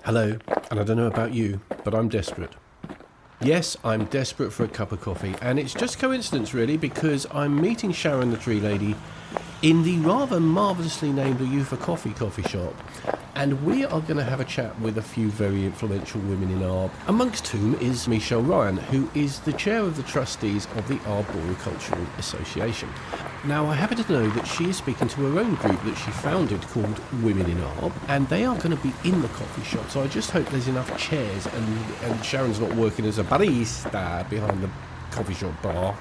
Hello, and I don't know about you, but I'm desperate. Yes, I'm desperate for a cup of coffee, and it's just coincidence really, because I'm meeting Sharon the tree lady in the rather marvellously named A You for Coffee coffee shop, and we are going to have a chat with a few very influential women in Arb, amongst whom is Michelle Ryan, who is the chair of the trustees of the Arboricultural Association. Now, I happen to know that she is speaking to her own group that she founded called Women in Arb, and they are going to be in the coffee shop, so I just hope there's enough chairs and Sharon's not working as a barista behind the coffee shop bar,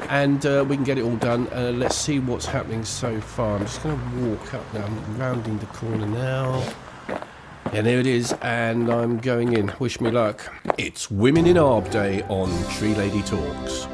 and we can get it all done. Let's see what's happening so far. I'm just going to walk up now. I'm rounding the corner now. And there it is, and I'm going in. Wish me luck. It's Women in Arb Day on Tree Lady Talks.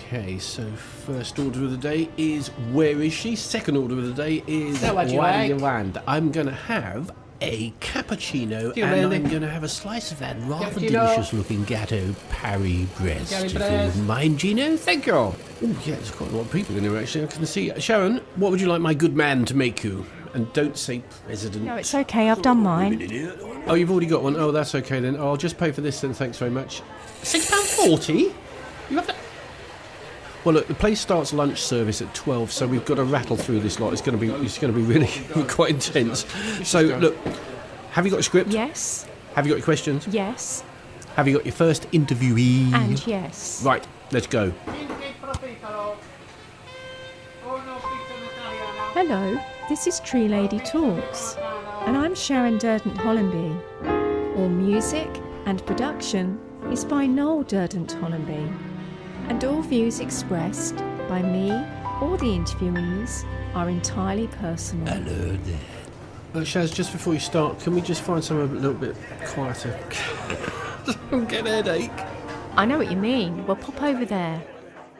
Okay, so first order of the day is where is she? Second order of the day is what do you like? I'm going to have a cappuccino, and I'm going to have a slice of that rather delicious-looking Gatto Paris breast. If you wouldn't mind, Gino. Thank you. Oh, yeah, there's quite a lot of people in here, actually. I can see. Sharon, what would you like my good man to make you? And don't say president. No, it's okay. I've done mine. Oh, you've already got one? Oh, that's okay then. I'll just pay for this then. Thanks very much. £6.40? You have that? Well, look, the place starts lunch service at 12, so we've got to rattle through this lot. It's going to be really quite intense. So, look, have you got a script? Yes. Have you got your questions? Yes. Have you got your first interviewee? And yes. Right, let's go. Hello, this is Tree Lady Talks, and I'm Sharon Durdant-Hollenby. All music and production is by Noel Durdant-Hollenby. And all views expressed by me or the interviewees are entirely personal. Hello there. Shaz, just before you start, can we just find somewhere a little bit quieter? I'm getting a headache. I know what you mean. We'll pop over there.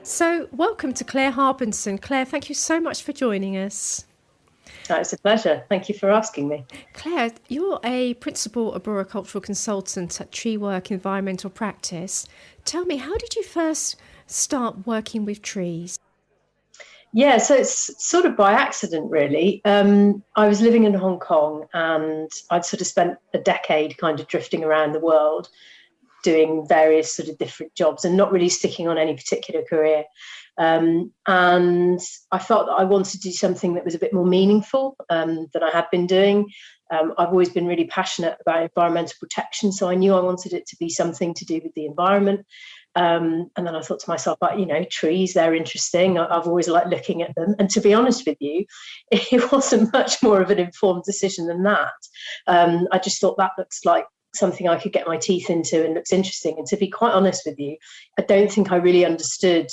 So, welcome to Claire Harbinson. Claire, thank you so much for joining us. It's a pleasure. Thank you for asking me. Claire, you're a principal arboricultural consultant at Tree Work Environmental Practice. Tell me, how did you first start working with trees? Yeah, so it's sort of by accident, really. I was living in Hong Kong, and I'd sort of spent a decade kind of drifting around the world doing various sort of different jobs and not really sticking on any particular career. And I felt that I wanted to do something that was a bit more meaningful than I had been doing. I've always been really passionate about environmental protection, so I knew I wanted it to be something to do with the environment. And then I thought to myself, trees, they're interesting. I've always liked looking at them. And to be honest with you, it wasn't much more of an informed decision than that. I just thought that looks like something I could get my teeth into and looks interesting. And to be quite honest with you, I don't think I really understood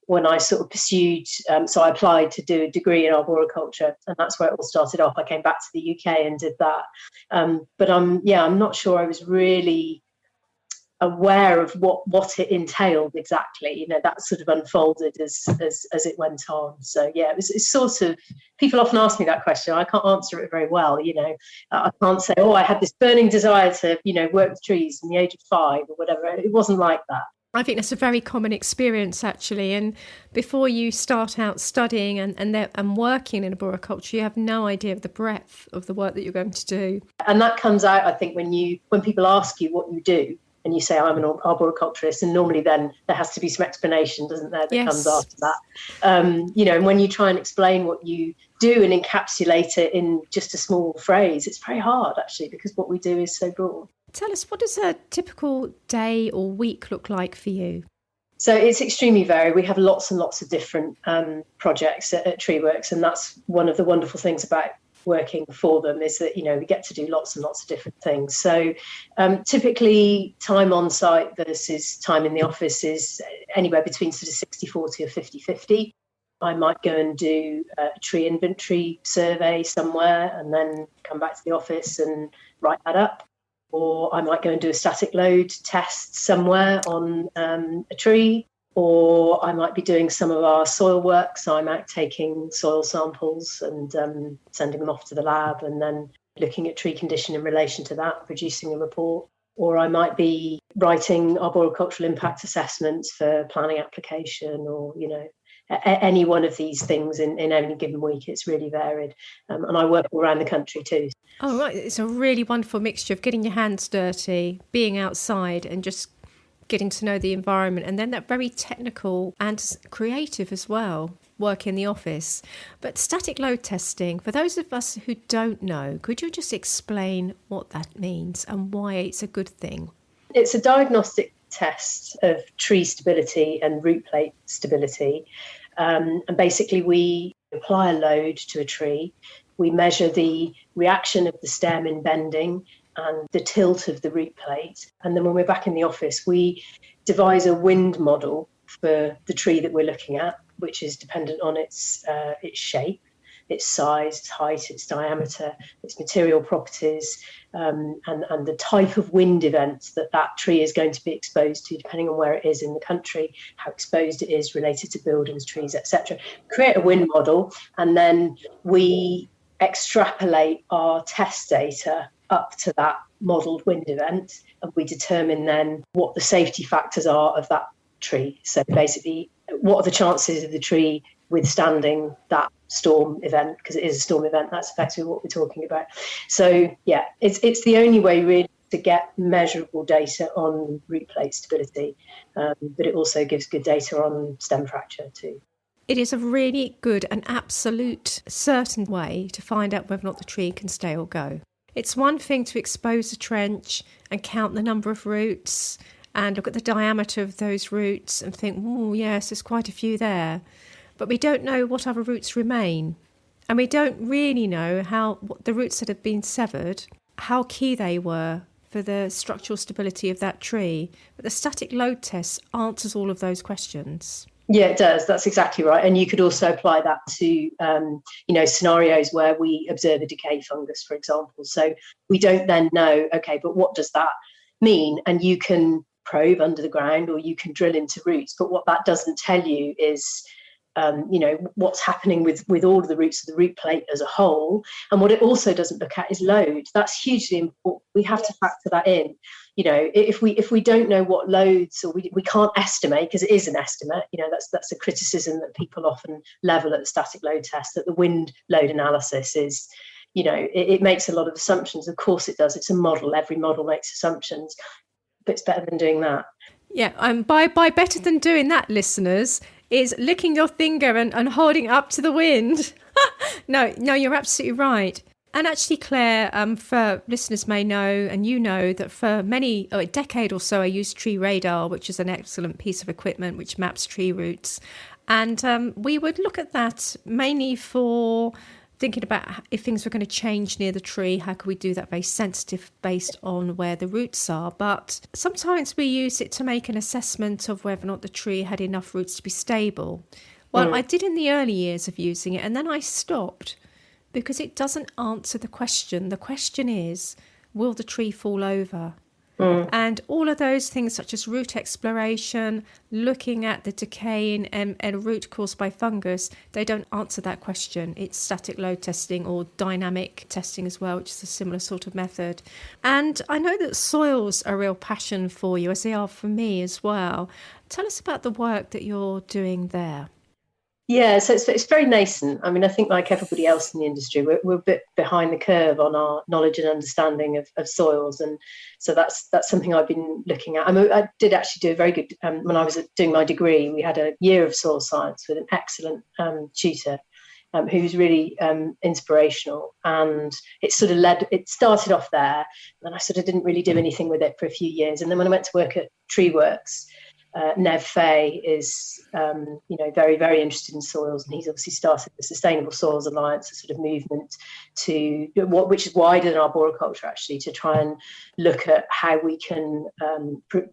when I sort of pursued, so I applied to do a degree in arboriculture, and that's where it all started off. I came back to the UK and did that. But I'm not sure I was really aware of what it entailed exactly. That sort of unfolded as it went on. So yeah, it's sort of, people often ask me that question. I can't answer it very well. I can't say, I had this burning desire to work with trees from the age of 5 or whatever. It wasn't like that. I think that's a very common experience, actually. And before you start out studying and working in arboriculture, you have no idea of the breadth of the work that you're going to do. And that comes out, I think, when people ask you what you do, and you say, I'm an arboriculturist, and normally then there has to be some explanation, doesn't there, that comes after that. And when you try and explain what you do and encapsulate it in just a small phrase, it's very hard, actually, because what we do is so broad. Tell us, what does a typical day or week look like for you? So it's extremely varied. We have lots and lots of different projects at TreeWorks, and that's one of the wonderful things about working for them, is that we get to do lots and lots of different things. So typically time on site versus time in the office is anywhere between sort of 60-40 or 50-50. I might go and do a tree inventory survey somewhere and then come back to the office and write that up. Or I might go and do a static load test somewhere on a tree. Or I might be doing some of our soil work. So I'm out taking soil samples and sending them off to the lab, and then looking at tree condition in relation to that, producing a report. Or I might be writing arboricultural impact assessments for planning application, or, any one of these things in any given week. It's really varied. And I work all around the country too. Oh, right. It's a really wonderful mixture of getting your hands dirty, being outside and just getting to know the environment, and then that very technical and creative as well, work in the office. But static load testing, for those of us who don't know, could you just explain what that means and why it's a good thing? It's a diagnostic test of tree stability and root plate stability. And basically we apply a load to a tree. We measure the reaction of the stem in bending and the tilt of the root plate. And then when we're back in the office, we devise a wind model for the tree that we're looking at, which is dependent on its shape, its size, its height, its diameter, its material properties, and the type of wind events that tree is going to be exposed to, depending on where it is in the country, how exposed it is related to buildings, trees, etc. Create a wind model, and then we extrapolate our test data up to that modelled wind event, and we determine then what the safety factors are of that tree. So basically, what are the chances of the tree withstanding that storm event, because it is a storm event. That's effectively what we're talking about. So yeah, it's the only way really to get measurable data on root plate stability, but it also gives good data on stem fracture too. It is a really good and absolute certain way to find out whether or not the tree can stay or go. It's one thing to expose a trench and count the number of roots and look at the diameter of those roots and think, oh yes, there's quite a few there. But we don't know what other roots remain. And we don't really know what the roots that have been severed, how key they were for the structural stability of that tree. But the static load test answers all of those questions. Yeah, it does. That's exactly right. And you could also apply that to, scenarios where we observe a decay fungus, for example. So we don't then know, okay, but what does that mean? And you can probe under the ground or you can drill into roots. But what that doesn't tell you is, what's happening with all of the roots of the root plate as a whole. And what it also doesn't look at is load. That's hugely important. We have to factor that in. If we don't know what loads, or we can't estimate, because it is an estimate, that's a criticism that people often level at the static load test, that the wind load analysis is, it makes a lot of assumptions. Of course it does. It's a model. Every model makes assumptions, but it's better than doing that. Yeah, and by better than doing that, listeners, is licking your finger and holding it up to the wind. No, you're absolutely right. And actually, Claire, for listeners may know, and you know, that for a decade or so, I used Tree Radar, which is an excellent piece of equipment which maps tree roots. And we would look at that mainly for thinking about if things were going to change near the tree, how could we do that very sensitive based on where the roots are. But sometimes we use it to make an assessment of whether or not the tree had enough roots to be stable. Well, I did in the early years of using it, and then I stopped because it doesn't answer the question. The question is, will the tree fall over? And all of those things such as root exploration, looking at the decaying and root caused by fungus, they don't answer that question. It's static load testing or dynamic testing as well, which is a similar sort of method. And I know that soils are a real passion for you, as they are for me as well. Tell us about the work that you're doing there. Yeah, so it's very nascent. I mean, I think like everybody else in the industry, we're a bit behind the curve on our knowledge and understanding of soils. And so that's something I've been looking at. I did actually do a very good, when I was doing my degree, we had a year of soil science with an excellent tutor who was really inspirational. And it started off there. And I sort of didn't really do anything with it for a few years. And then when I went to work at TreeWorks, Nev Fay is, very, very interested in soils, and he's obviously started the Sustainable Soils Alliance, a sort of movement which is wider than arboriculture, actually, to try and look at how we can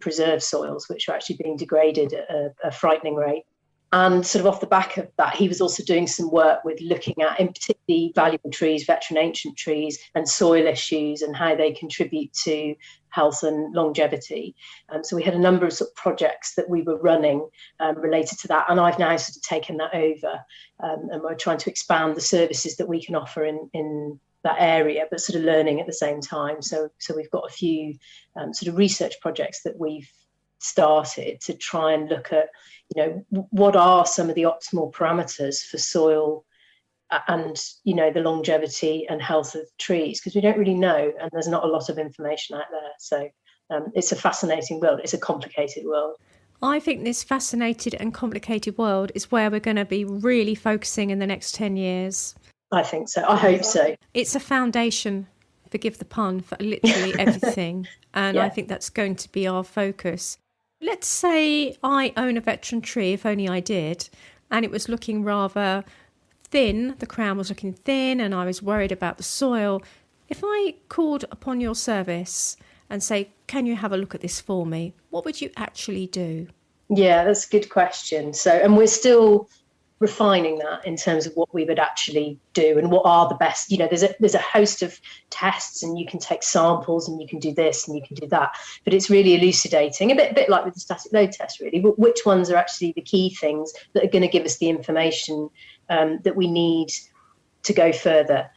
preserve soils, which are actually being degraded at a frightening rate. And sort of off the back of that, he was also doing some work with looking at, in particularly valuable trees, veteran ancient trees, and soil issues and how they contribute to health and longevity. So we had a number of sort of projects that we were running related to that. And I've now sort of taken that over, and we're trying to expand the services that we can offer in that area, but sort of learning at the same time. So we've got a few sort of research projects that we've started to try and look at, what are some of the optimal parameters for soil and, the longevity and health of trees, because we don't really know, and there's not a lot of information out there. So it's a fascinating world. It's a complicated world. I think this fascinated and complicated world is where we're going to be really focusing in the next 10 years. I think so. I hope so. It's a foundation, forgive the pun, for literally everything. And I think that's going to be our focus. Let's say I own a veteran tree, if only I did, and it was looking rather thin. The crown was looking thin and I was worried about the soil. If I called upon your service and say, can you have a look at this for me? What would you actually do? Yeah, that's a good question. So, and we're still refining that in terms of what we would actually do and what are the best. There's a host of tests, and you can take samples and you can do this and you can do that. But it's really elucidating, a bit like with the static load test, really. But which ones are actually the key things that are going to give us the information that we need to go further?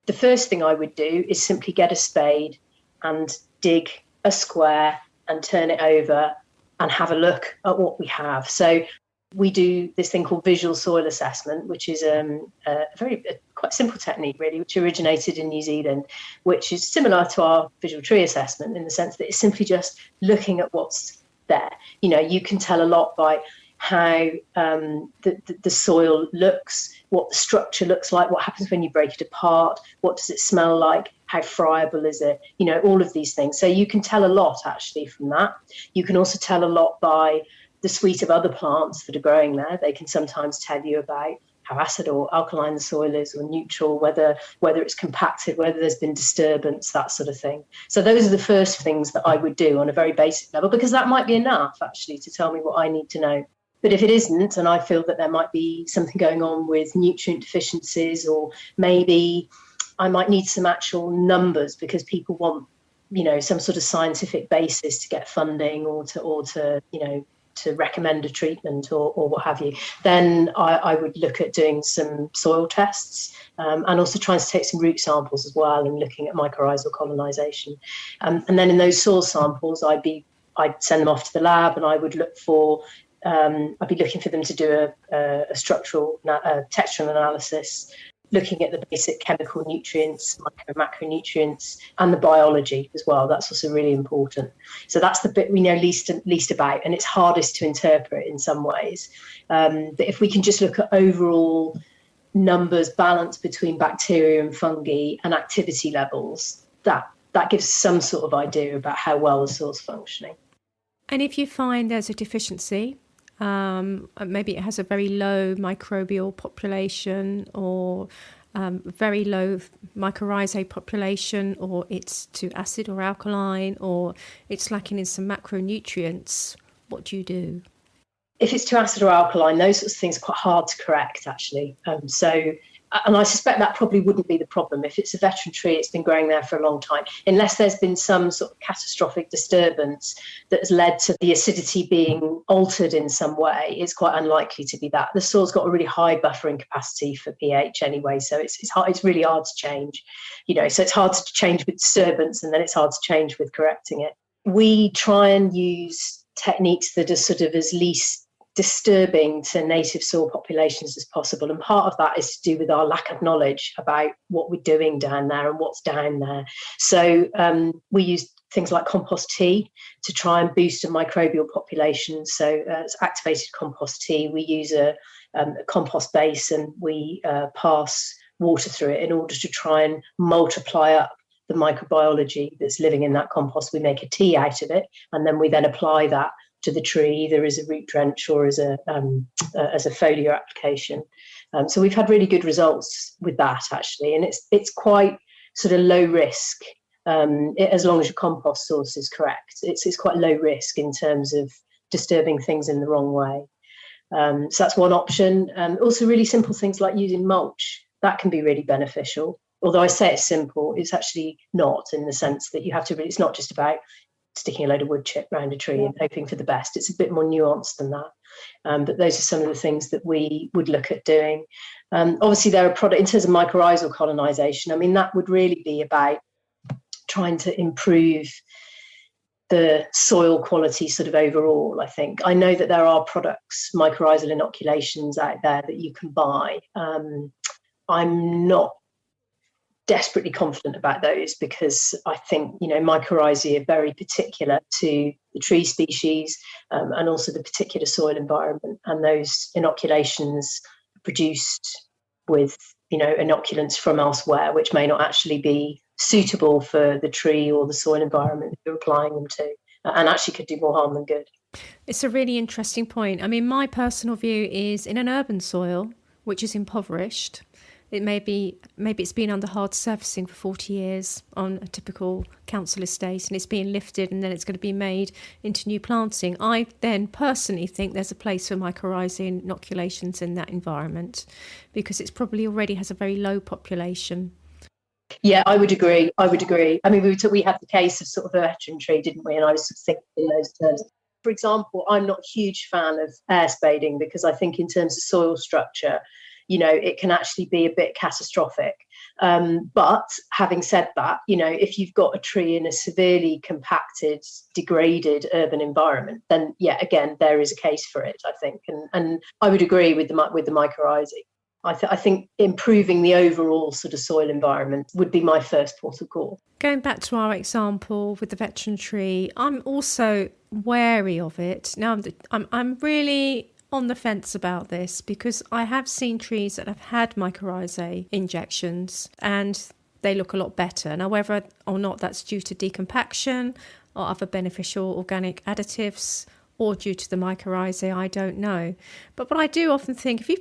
The first thing I would do is simply get a spade and dig a square and turn it over and have a look at what we have. So we do this thing called visual soil assessment, which is a quite simple technique, really, which originated in New Zealand, which is similar to our visual tree assessment in the sense that it's simply just looking at what's there. You can tell a lot by how the soil looks, what the structure looks like, what happens when you break it apart, what does it smell like, how friable is it, all of these things. So you can tell a lot actually from that. You can also tell a lot by the suite of other plants that are growing there. They can sometimes tell you about how acid or alkaline the soil is, or neutral, whether it's compacted, whether there's been disturbance, that sort of thing. So those are the first things that I would do on a very basic level, because that might be enough actually to tell me what I need to know. But if it isn't, and I feel that there might be something going on with nutrient deficiencies, or maybe I might need some actual numbers because people want, some sort of scientific basis to get funding or to recommend a treatment or what have you, then I would look at doing some soil tests and also trying to take some root samples as well and looking at mycorrhizal colonisation. And then in those soil samples, I'd send them off to the lab, and I would look for I'd be looking for them to do a structural textural analysis, looking at the basic chemical nutrients, micro macronutrients, and the biology as well. That's also really important. So that's the bit we know least about, and it's hardest to interpret in some ways. But if we can just look at overall numbers, balance between bacteria and fungi, and activity levels, that gives some sort of idea about how well the soil's functioning. And if you find there's a deficiency, maybe it has a very low microbial population, or very low mycorrhizae population, or it's too acid or alkaline, or it's lacking in some macronutrients, what do you do? If it's too acid or alkaline, those sorts of things are quite hard to correct, actually. And I suspect that probably wouldn't be the problem. If it's a veteran tree, it's been growing there for a long time, unless there's been some sort of catastrophic disturbance that has led to the acidity being altered in some way. It's quite unlikely to be that. The soil's got a really high buffering capacity for pH anyway, so it's really hard to change. So it's hard to change with disturbance, and then it's hard to change with correcting it. We try and use techniques that are sort of as least disturbing to native soil populations as possible, and part of that is to do with our lack of knowledge about what we're doing down there and what's down there. So we use things like compost tea to try and boost a microbial population. So it's activated compost tea. We use a compost base, and we pass water through it in order to try and multiply up the microbiology that's living in that compost. We make a tea out of it, and then we then apply that to the tree, either as a root drench or as a foliar application. So we've had really good results with that, actually, and it's quite sort of low risk as long as your compost source is correct. It's quite low risk in terms of disturbing things in the wrong way. So that's one option. Also, really simple things like using mulch, that can be really beneficial. Although I say it's simple, it's actually not, in the sense that you have to really, it's not just about sticking a load of wood chip around a tree and hoping for the best. It's a bit more nuanced than that. But those are some of the things that we would look at doing. Obviously, there are products in terms of mycorrhizal colonisation. I mean, that would really be about trying to improve the soil quality sort of overall, I think. I know that there are products, mycorrhizal inoculations out there that you can buy. I'm not desperately confident about those because I think, mycorrhizae are very particular to the tree species and also the particular soil environment. And those inoculations are produced with, inoculants from elsewhere, which may not actually be suitable for the tree or the soil environment that you're applying them to, and actually could do more harm than good. It's a really interesting point. I mean, my personal view is in an urban soil, which is impoverished, maybe it's been under hard surfacing for 40 years on a typical council estate, and it's being lifted and then it's going to be made into new planting. I then personally think there's a place for mycorrhizae inoculations in that environment because it's probably already has a very low population. Yeah, I would agree. I mean, we had the case of sort of a veteran tree, didn't we? And I was sort of thinking in those terms. For example, I'm not a huge fan of air spading because I think in terms of soil structure, it can actually be a bit catastrophic. But having said that, if you've got a tree in a severely compacted, degraded urban environment, then again, there is a case for it, I think. And I would agree with the mycorrhizae. I think improving the overall sort of soil environment would be my first port of call. Going back to our example with the veteran tree, I'm also wary of it. Now, I'm really on the fence about this because I have seen trees that have had mycorrhizae injections and they look a lot better. Now, whether or not that's due to decompaction or other beneficial organic additives or due to the mycorrhizae, I don't know. But what I do often think, if you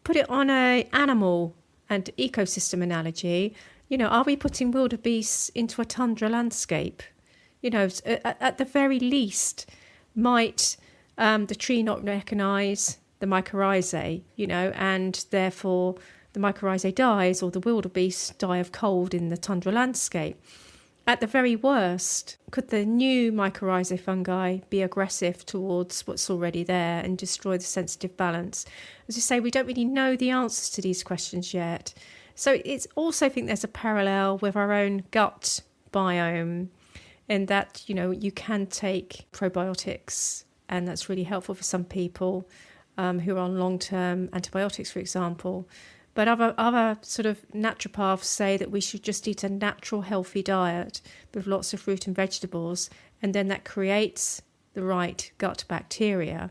put it on an animal and ecosystem analogy, are we putting wildebeests into a tundra landscape? At the very least, might the tree not recognise the mycorrhizae, and therefore the mycorrhizae dies or the wildebeest die of cold in the tundra landscape. At the very worst, could the new mycorrhizae fungi be aggressive towards what's already there and destroy the sensitive balance? As you say, we don't really know the answers to these questions yet. So it's also, I think there's a parallel with our own gut biome in that, you can take probiotics and that's really helpful for some people who are on long-term antibiotics, for example. But other sort of naturopaths say that we should just eat a natural, healthy diet with lots of fruit and vegetables, and then that creates the right gut bacteria.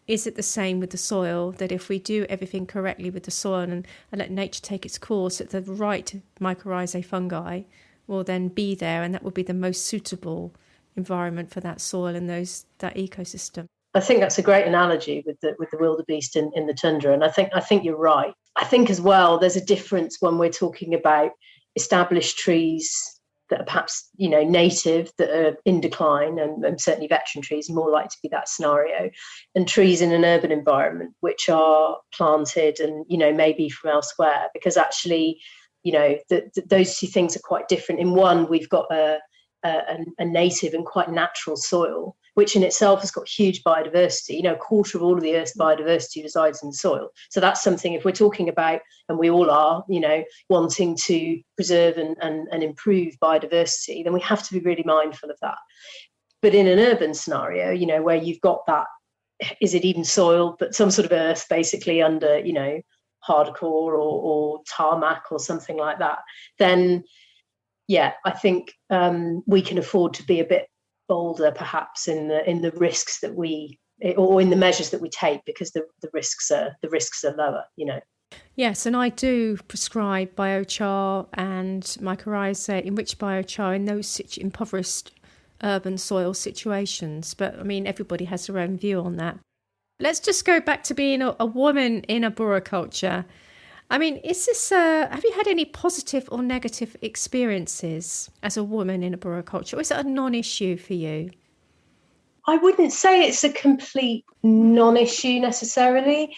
Is it the same with the soil, that if we do everything correctly with the soil and let nature take its course, that the right mycorrhizae fungi will then be there, and that will be the most suitable environment for that soil and that ecosystem? I think that's a great analogy with the wildebeest in the tundra, and I think you're right. I think as well there's a difference when we're talking about established trees that are perhaps native, that are in decline, and certainly veteran trees are more likely to be that scenario, and trees in an urban environment which are planted and maybe from elsewhere, because actually those two things are quite different. In one, we've got a native and quite natural soil, which in itself has got huge biodiversity. A quarter of all of the Earth's biodiversity resides in the soil. So that's something, if we're talking about, and we all are, wanting to preserve and improve biodiversity, then we have to be really mindful of that. But in an urban scenario, where you've got that, is it even soil, but some sort of earth basically under, hardcore or tarmac or something like that, then I think we can afford to be a bit bolder, perhaps, in the risks that or in the measures that we take, because the risks are lower. Yes, and I do prescribe biochar and mycorrhizae, enriched biochar in those impoverished urban soil situations. But I mean, everybody has their own view on that. Let's just go back to being a woman in arboriculture. I mean, have you had any positive or negative experiences as a woman in arboriculture, or is it a non-issue for you? I wouldn't say it's a complete non-issue necessarily.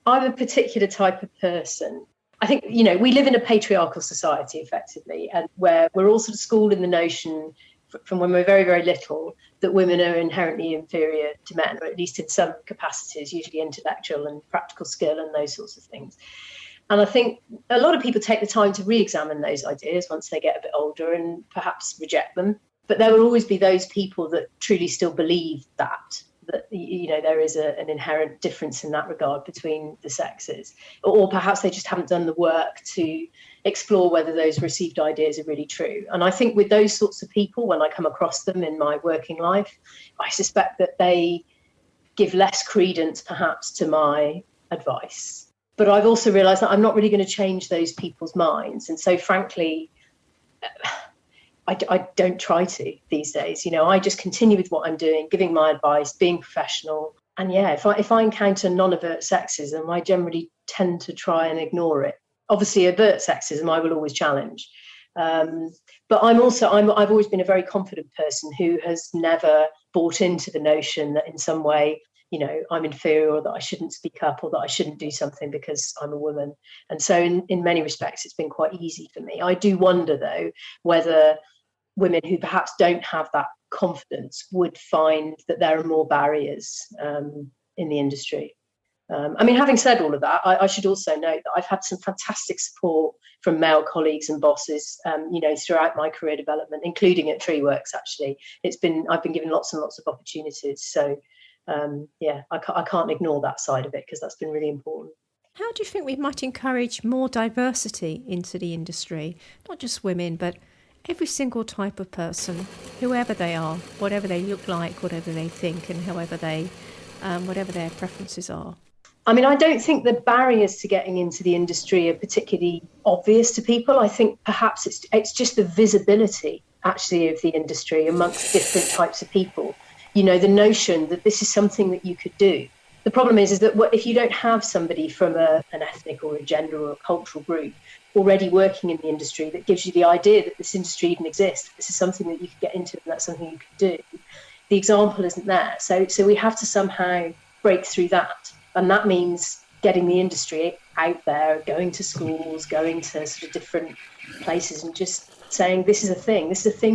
I'm a particular type of person. I think, we live in a patriarchal society, effectively, and where we're all sort of schooled in the notion from when we're very, very little that women are inherently inferior to men, or at least in some capacities, usually intellectual and practical skill and those sorts of things. And I think a lot of people take the time to re-examine those ideas once they get a bit older and perhaps reject them. But there will always be those people that truly still believe that there is an inherent difference in that regard between the sexes, or perhaps they just haven't done the work to explore whether those received ideas are really true. And I think with those sorts of people, when I come across them in my working life, I suspect that they give less credence perhaps to my advice. But I've also realised that I'm not really going to change those people's minds. And so frankly, I don't try to these days. I just continue with what I'm doing, giving my advice, being professional. And if I encounter non-overt sexism, I generally tend to try and ignore it. Obviously, overt sexism, I will always challenge. But I've always been a very confident person who has never bought into the notion that in some way, I'm inferior, or that I shouldn't speak up, or that I shouldn't do something because I'm a woman. And so in many respects, it's been quite easy for me. I do wonder, though, whether women who perhaps don't have that confidence would find that there are more barriers in the industry. Having said all of that, I should also note that I've had some fantastic support from male colleagues and bosses, throughout my career development, including at TreeWorks. Actually, I've been given lots and lots of opportunities. So, I can't ignore that side of it, because that's been really important. How do you think we might encourage more diversity into the industry? Not just women, but every single type of person, whoever they are, whatever they look like, whatever they think, and whatever their preferences are. I don't think the barriers to getting into the industry are particularly obvious to people. I think perhaps it's just the visibility, actually, of the industry amongst different types of people. The notion that this is something that you could do. The problem is that if you don't have somebody from an ethnic or a gender or a cultural group already working in the industry that gives you the idea that this industry even exists, this is something that you could get into and that's something you could do, the example isn't there. So we have to somehow break through that. And that means getting the industry out there, going to schools, going to sort of different places and just saying, this is a thing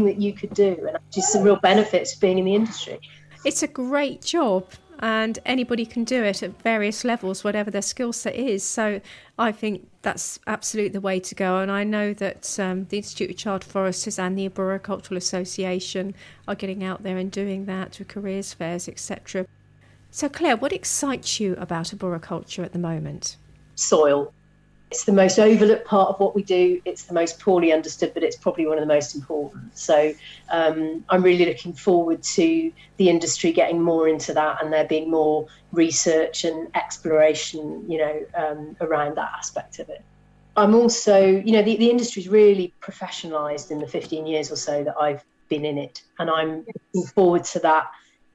that you could do. And just some real benefits of being in the industry. It's a great job, and anybody can do it at various levels, whatever their skill set is. So I think that's absolutely the way to go. And I know that the Institute of Child Foresters and the Arboricultural Association are getting out there and doing that with careers fairs, etc. So Claire, what excites you about arboriculture at the moment? Soil. It's the most overlooked part of what we do. It's the most poorly understood, but it's probably one of the most important. So I'm really looking forward to the industry getting more into that, and there being more research and exploration, around that aspect of it. I'm also, the industry's really professionalised in the 15 years or so that I've been in it, and I'm looking forward to that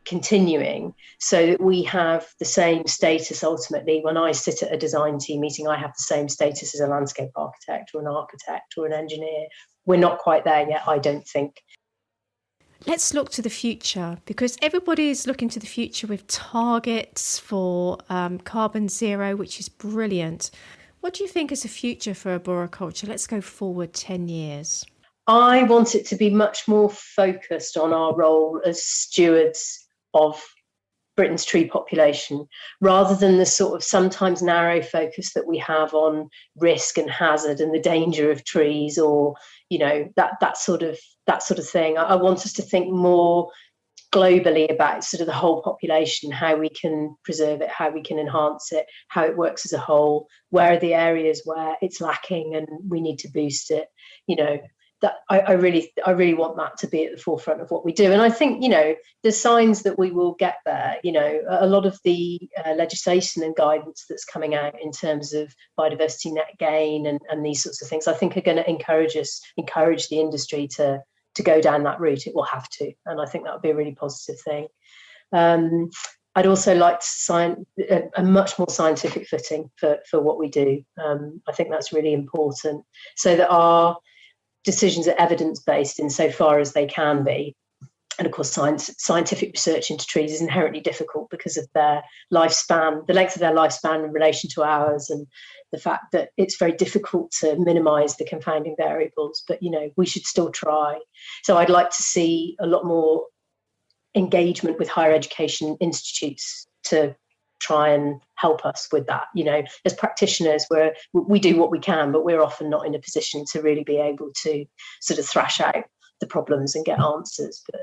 continuing, so that we have the same status ultimately. When I sit at a design team meeting, I have the same status as a landscape architect or an architect or an engineer. We're not quite there yet, I don't think. Let's look to the future, because everybody is looking to the future with targets for carbon zero, which is brilliant. What do you think is the future for arboriculture? Let's go forward 10 years. I want it to be much more focused on our role as stewards of Britain's tree population, rather than the sort of sometimes narrow focus that we have on risk and hazard and the danger of trees, or that sort of thing. I want us to think more globally about sort of the whole population, how we can preserve it, how we can enhance it, how it works as a whole, where are the areas where it's lacking and we need to boost it. That I really want that to be at the forefront of what we do. And I think, there's signs that we will get there. A lot of the legislation and guidance that's coming out in terms of biodiversity net gain and these sorts of things, I think are going to encourage the industry to go down that route. It will have to. And I think that would be a really positive thing. I'd also like a much more scientific footing for what we do. I think that's really important, so that our decisions are evidence-based insofar as they can be. And of course, scientific research into trees is inherently difficult because of their lifespan, the length of their lifespan in relation to ours, and the fact that it's very difficult to minimise the confounding variables. But, we should still try. So I'd like to see a lot more engagement with higher education institutes to try and help us with that. As practitioners, we do what we can, but we're often not in a position to really be able to sort of thrash out the problems and get answers. But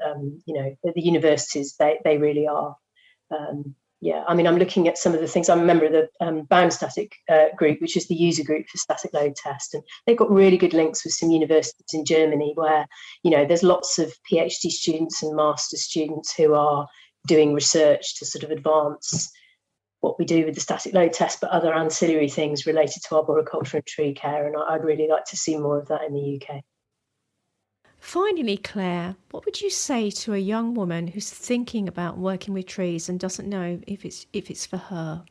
the universities, they really are. I mean, I'm looking at some of the things. I'm a member of the BAM Static group, which is the user group for static load test, and they've got really good links with some universities in Germany where, there's lots of PhD students and master students who are doing research to sort of advance what we do with the static load test, but other ancillary things related to arboriculture and tree care. And I'd really like to see more of that in the UK. Finally, Claire, what would you say to a young woman who's thinking about working with trees and doesn't know if it's for her?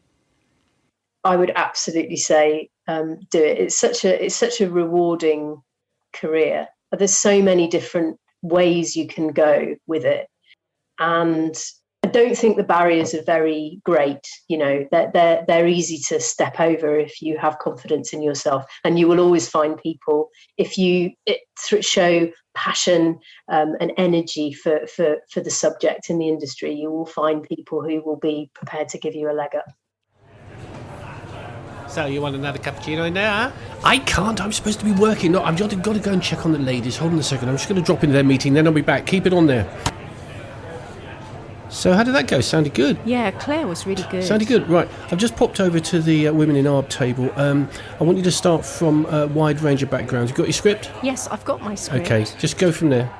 I would absolutely say do it. It's such a rewarding career. There's so many different ways you can go with it, and I don't think the barriers are very great. They're easy to step over if you have confidence in yourself, and you will always find people if you show passion and energy for the subject in the industry. You will find people who will be prepared to give you a leg up. So you want another cappuccino in there, huh? I can't. I'm supposed to be working. No, I've got to go and check on the ladies. Hold on a second. I'm just going to drop into their meeting, then I'll be back. Keep it on there. So how did that go? Sounded good. Yeah, Claire was really good. Sounded good. Right, I've just popped over to the Women in Arb table. I want you to start from a wide range of backgrounds. You got your script? Yes, I've got my script. Okay, just go from there.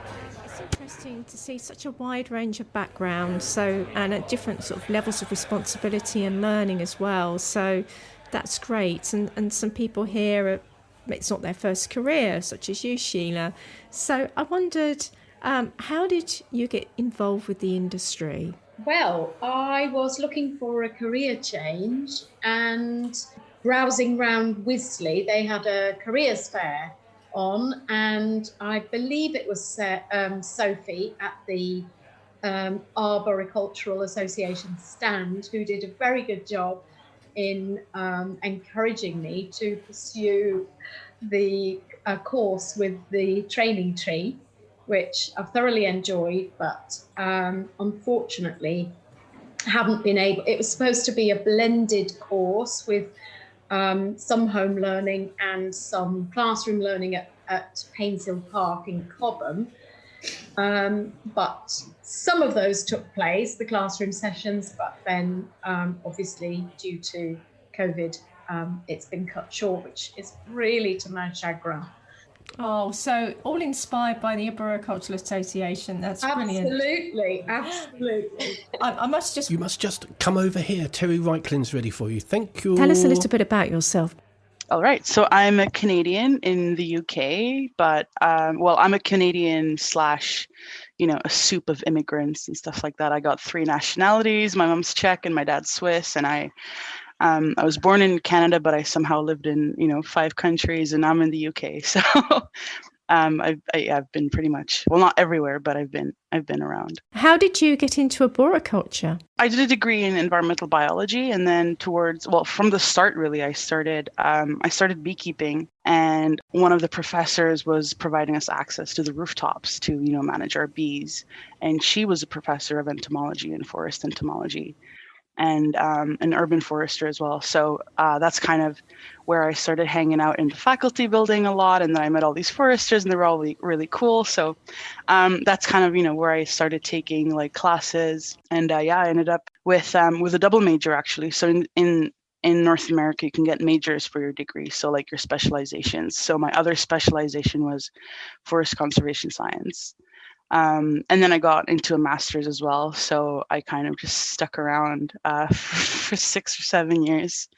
It's interesting to see such a wide range of backgrounds, and at different sort of levels of responsibility and learning as well. So that's great. And some people here, it's not their first career, such as you, Sheila. So I wondered, how did you get involved with the industry? Well, I was looking for a career change and browsing round Wisley. They had a careers fair on, and I believe it was Sophie at the Arboricultural Association stand who did a very good job in encouraging me to pursue the course with the training tree, which I've thoroughly enjoyed, but unfortunately haven't been able. It was supposed to be a blended course with some home learning and some classroom learning at Painshill Park in Cobham. But some of those took place, the classroom sessions, but then obviously due to COVID, it's been cut short, which is really to my chagrin. Oh, so all inspired by the Arboricultural Association. That's brilliant. Absolutely. You must just come over here. Theri Riechlin's ready for you. Thank you. Tell us a little bit about yourself. All right. So I'm a Canadian in the UK, but I'm a Canadian / a soup of immigrants and stuff like that. I got 3 nationalities. My mom's Czech and my dad's Swiss, and I was born in Canada, but I somehow lived in 5 countries, and I'm in the UK. So I've been pretty much, well, not everywhere, but I've been around. How did you get into arboriculture? I did a degree in environmental biology, and then from the start, really, I started beekeeping, and one of the professors was providing us access to the rooftops to manage our bees, and she was a professor of entomology and forest entomology, and an urban forester as well. So that's kind of where I started hanging out in the faculty building a lot. And then I met all these foresters, and they were all really, really cool. So that's kind of, where I started taking classes. And I ended up with a double major, actually. So in North America, you can get majors for your degree. So your specializations. So my other specialization was forest conservation science. And then I got into a master's as well. So I kind of just stuck around for 6 or 7 years.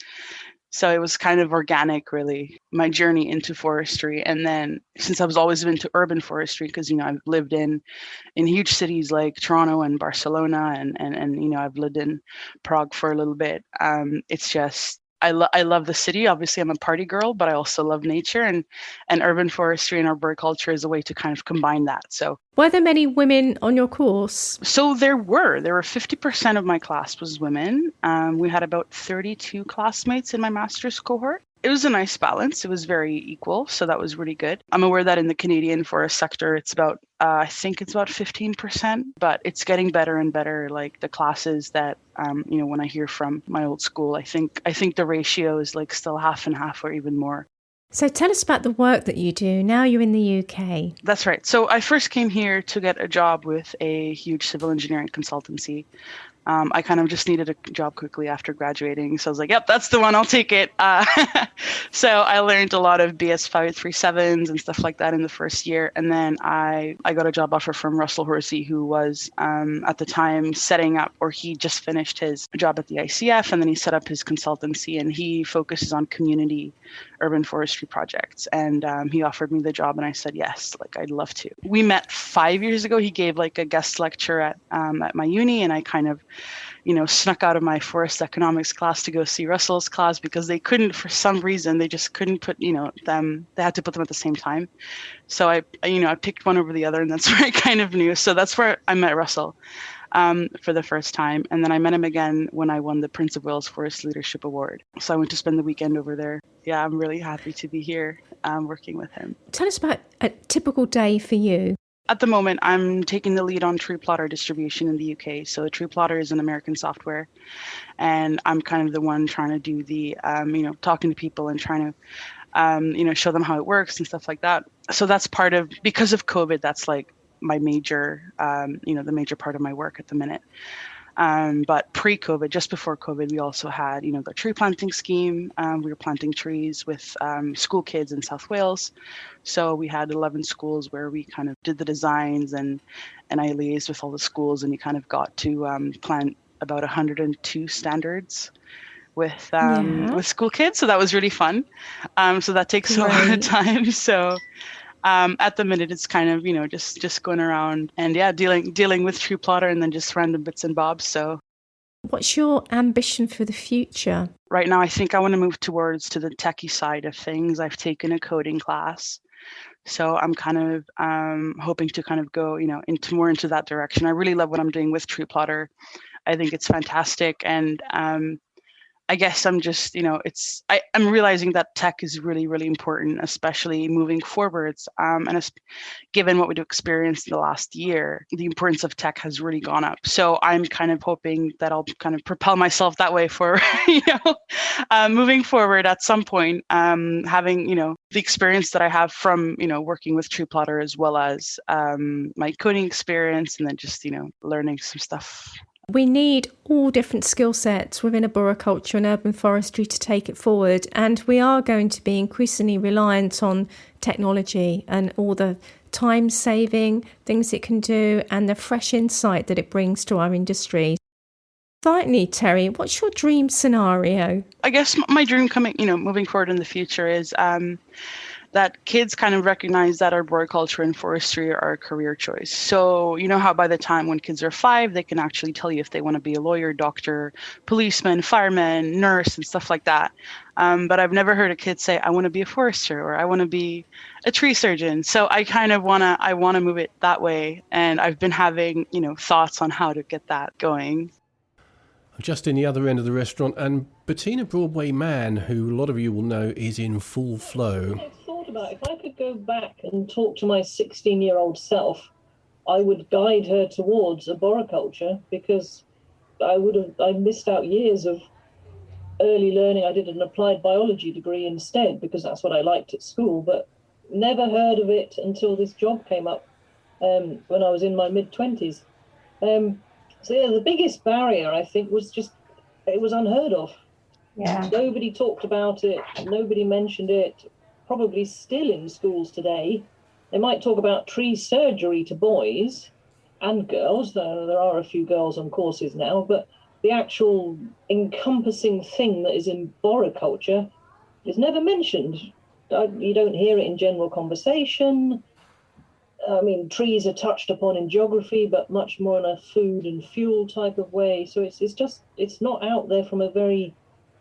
So it was kind of organic, really, my journey into forestry. And then since I was always into urban forestry, because, I've lived in huge cities like Toronto and Barcelona, and I've lived in Prague for a little bit. It's just, I love the city. Obviously, I'm a party girl, but I also love nature, and urban forestry and arboriculture is a way to kind of combine that. So, were there many women on your course? So there were 50% of my class was women. We had about 32 classmates in my master's cohort. It was a nice balance. It was very equal, so that was really good. I'm aware that in the Canadian forest sector, it's about, I think it's about 15%, but it's getting better and better. The classes that, when I hear from my old school, I think the ratio is still half and half or even more. So tell us about the work that you do. Now you're in the UK. That's right. So I first came here to get a job with a huge civil engineering consultancy. I kind of just needed a job quickly after graduating. So I was like, yep, that's the one, I'll take it. So I learned a lot of BS 537s and stuff like that in the first year. And then I got a job offer from Russell Horsey, who was at the time setting up, or he just finished his job at the ICF, and then he set up his consultancy, and he focuses on community urban forestry projects. And he offered me the job, and I said, yes, like I'd love to. We met 5 years ago. He gave like a guest lecture at my uni, and I kind of snuck out of my forest economics class to go see Russell's class because they couldn't, for some reason, they just couldn't put, them, they had to put them at the same time. So I picked one over the other, and that's where I kind of knew. So that's where I met Russell for the first time. And then I met him again when I won the Prince of Wales Forest Leadership Award. So I went to spend the weekend over there. Yeah, I'm really happy to be here working with him. Tell us about a typical day for you. At the moment, I'm taking the lead on Tree Plotter distribution in the UK. So Tree Plotter is an American software, and I'm kind of the one trying to do the, talking to people and trying to, show them how it works and stuff like that. So that's part of, because of COVID, that's like my major, the major part of my work at the minute. But pre-COVID, just before COVID, we also had, the tree planting scheme. We were planting trees with school kids in South Wales. So we had 11 schools where we kind of did the designs, and I liaised with all the schools, and we kind of got to plant about 102 standards with school kids. So that was really fun. So that takes a lot of time. So at the minute, it's kind of, just going around and dealing with Tree Plotter and then just random bits and bobs. So what's your ambition for the future? Right now, I think I want to move to the techie side of things. I've taken a coding class. So I'm kind of hoping to kind of go, into that direction. I really love what I'm doing with Tree Plotter. I think it's fantastic. And I guess I'm just, I'm realizing that tech is really, really important, especially moving forwards. And given what we've experienced in the last year, the importance of tech has really gone up. So I'm kind of hoping that I'll kind of propel myself that way for, moving forward at some point, having, the experience that I have from, working with Tree Plotter, as well as my coding experience, and then just, learning some stuff. We need all different skill sets within arboriculture and urban forestry to take it forward. And we are going to be increasingly reliant on technology and all the time-saving things it can do and the fresh insight that it brings to our industry. Finally, Theri, what's your dream scenario? I guess my dream moving forward in the future is that kids kind of recognize that arboriculture and forestry are a career choice. So how by the time when kids are 5, they can actually tell you if they want to be a lawyer, doctor, policeman, fireman, nurse, and stuff like that. But I've never heard a kid say, I want to be a forester, or I want to be a tree surgeon. So I kind of want to move it that way. And I've been having, thoughts on how to get that going. Just in the other end of the restaurant, and Bettina Broadway-Mann, who a lot of you will know, is in full flow. If I could go back and talk to my 16-year-old self, I would guide her towards arboriculture, because I missed out years of early learning. I did an applied biology degree instead because that's what I liked at school, but never heard of it until this job came up when I was in my mid-20s. So yeah, the biggest barrier, I think, was just it was unheard of. Yeah. Nobody talked about it. Nobody mentioned it. Probably still in schools today. They might talk about tree surgery to boys and girls, though there are a few girls on courses now, but the actual encompassing thing that is in arboriculture is never mentioned. You don't hear it in general conversation. I mean, trees are touched upon in geography, but much more in a food and fuel type of way. So it's not out there from a very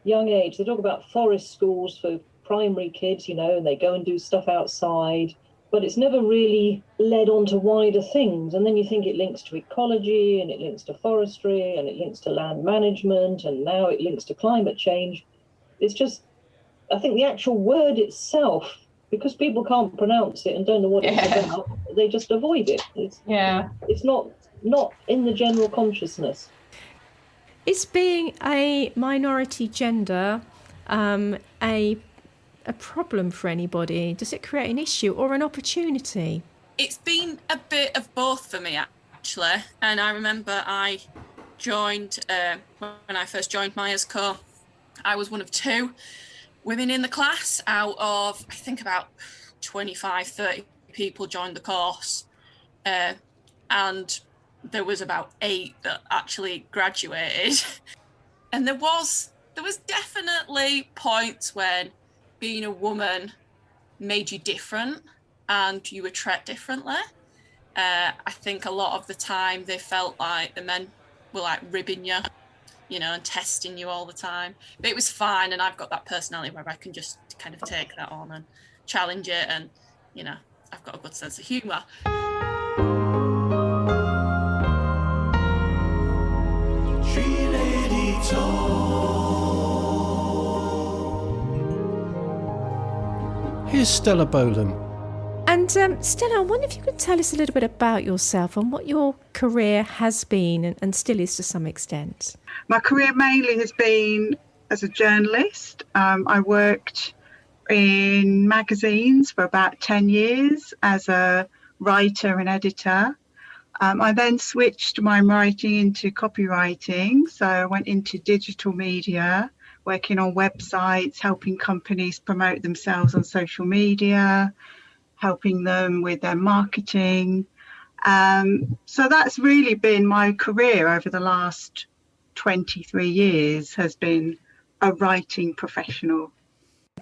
young age. They talk about forest schools for primary kids, and they go and do stuff outside, but it's never really led on to wider things. And then you think it links to ecology, and it links to forestry, and it links to land management, and now it links to climate change. It's just, I think the actual word itself, because people can't pronounce it and don't know what it's about, they just avoid it. It's not in the general consciousness. Is being a minority gender a a problem for anybody? Does it create an issue or an opportunity? It's been a bit of both for me, actually. And I remember I joined, when I first joined Myers Co, I was one of 2 women in the class out of, I think, about 25, 30 people joined the course. And there was about 8 that actually graduated. And there was definitely points when being a woman made you different and you were treated differently. I think a lot of the time they felt like the men were like ribbing you, and testing you all the time. But it was fine, and I've got that personality where I can just kind of take that on and challenge it, and I've got a good sense of humour. Tree Lady Talk. Here's Stella Bolam. And Stella, I wonder if you could tell us a little bit about yourself and what your career has been and still is to some extent. My career mainly has been as a journalist. I worked in magazines for about 10 years as a writer and editor. I then switched my writing into copywriting. So I went into digital media, working on websites, helping companies promote themselves on social media, helping them with their marketing. So that's really been my career over the last 23 years, has been a writing professional.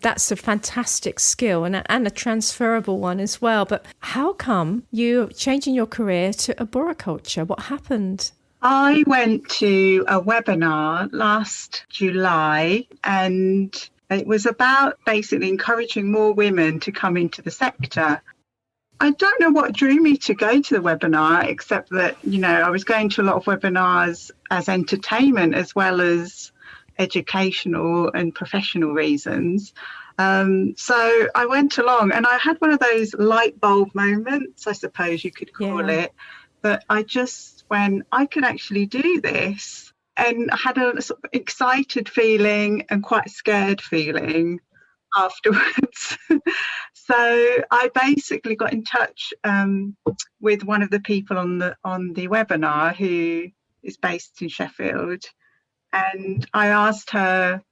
That's a fantastic skill and a transferable one as well. But how come you're changing your career to arboriculture? What happened? I went to a webinar last July, and it was about basically encouraging more women to come into the sector. I don't know what drew me to go to the webinar, except that, I was going to a lot of webinars as entertainment as well as educational and professional reasons. So I went along, and I had one of those light bulb moments, I suppose you could call it, that I just went, I can actually do this. And I had a sort of excited feeling and quite scared feeling afterwards. So I basically got in touch with one of the people on the webinar, who is based in Sheffield, and I asked her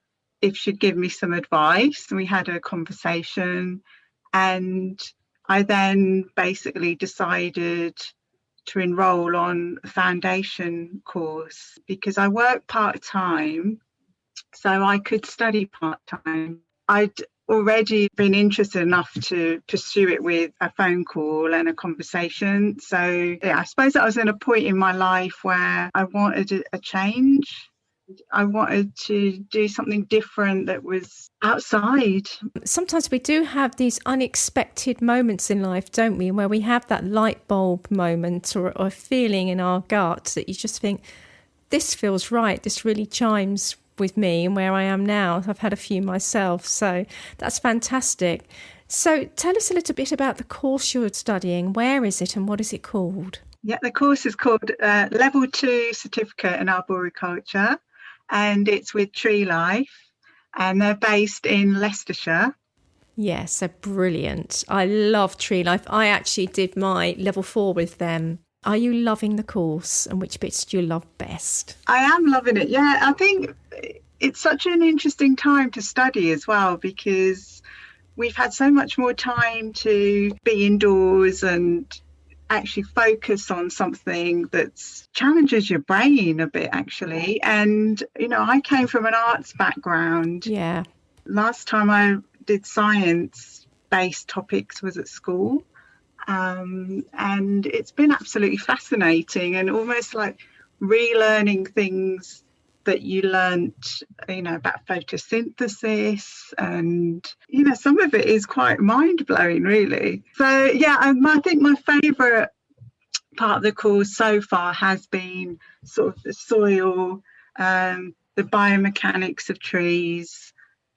if she'd give me some advice. And we had a conversation, and I then basically decided to enroll on a foundation course because I work part-time, so I could study part-time. I'd already been interested enough to pursue it with a phone call and a conversation. So I suppose I was in a point in my life where I wanted a change. I wanted to do something different that was outside. Sometimes we do have these unexpected moments in life, don't we, where we have that light bulb moment or a feeling in our gut that you just think, this feels right, this really chimes with me and where I am now. I've had a few myself, so that's fantastic. So tell us a little bit about the course you're studying. Where is it and what is it called? Yeah, the course is called Level 2 Certificate in Arboriculture, and it's with Tree Life, and they're based in Leicestershire. Yes, so brilliant. I love Tree Life. I actually did my level 4 with them. Are you loving the course, and which bits do you love best? I am loving it. Yeah, I think it's such an interesting time to study as well, because we've had so much more time to be indoors and actually focus on something that challenges your brain a bit, actually. And, I came from an arts background. Yeah. Last time I did science-based topics was at school. And it's been absolutely fascinating and almost like relearning things that you learnt, about photosynthesis, and, some of it is quite mind-blowing, really. So, yeah, I think my favourite part of the course so far has been sort of the soil, the biomechanics of trees,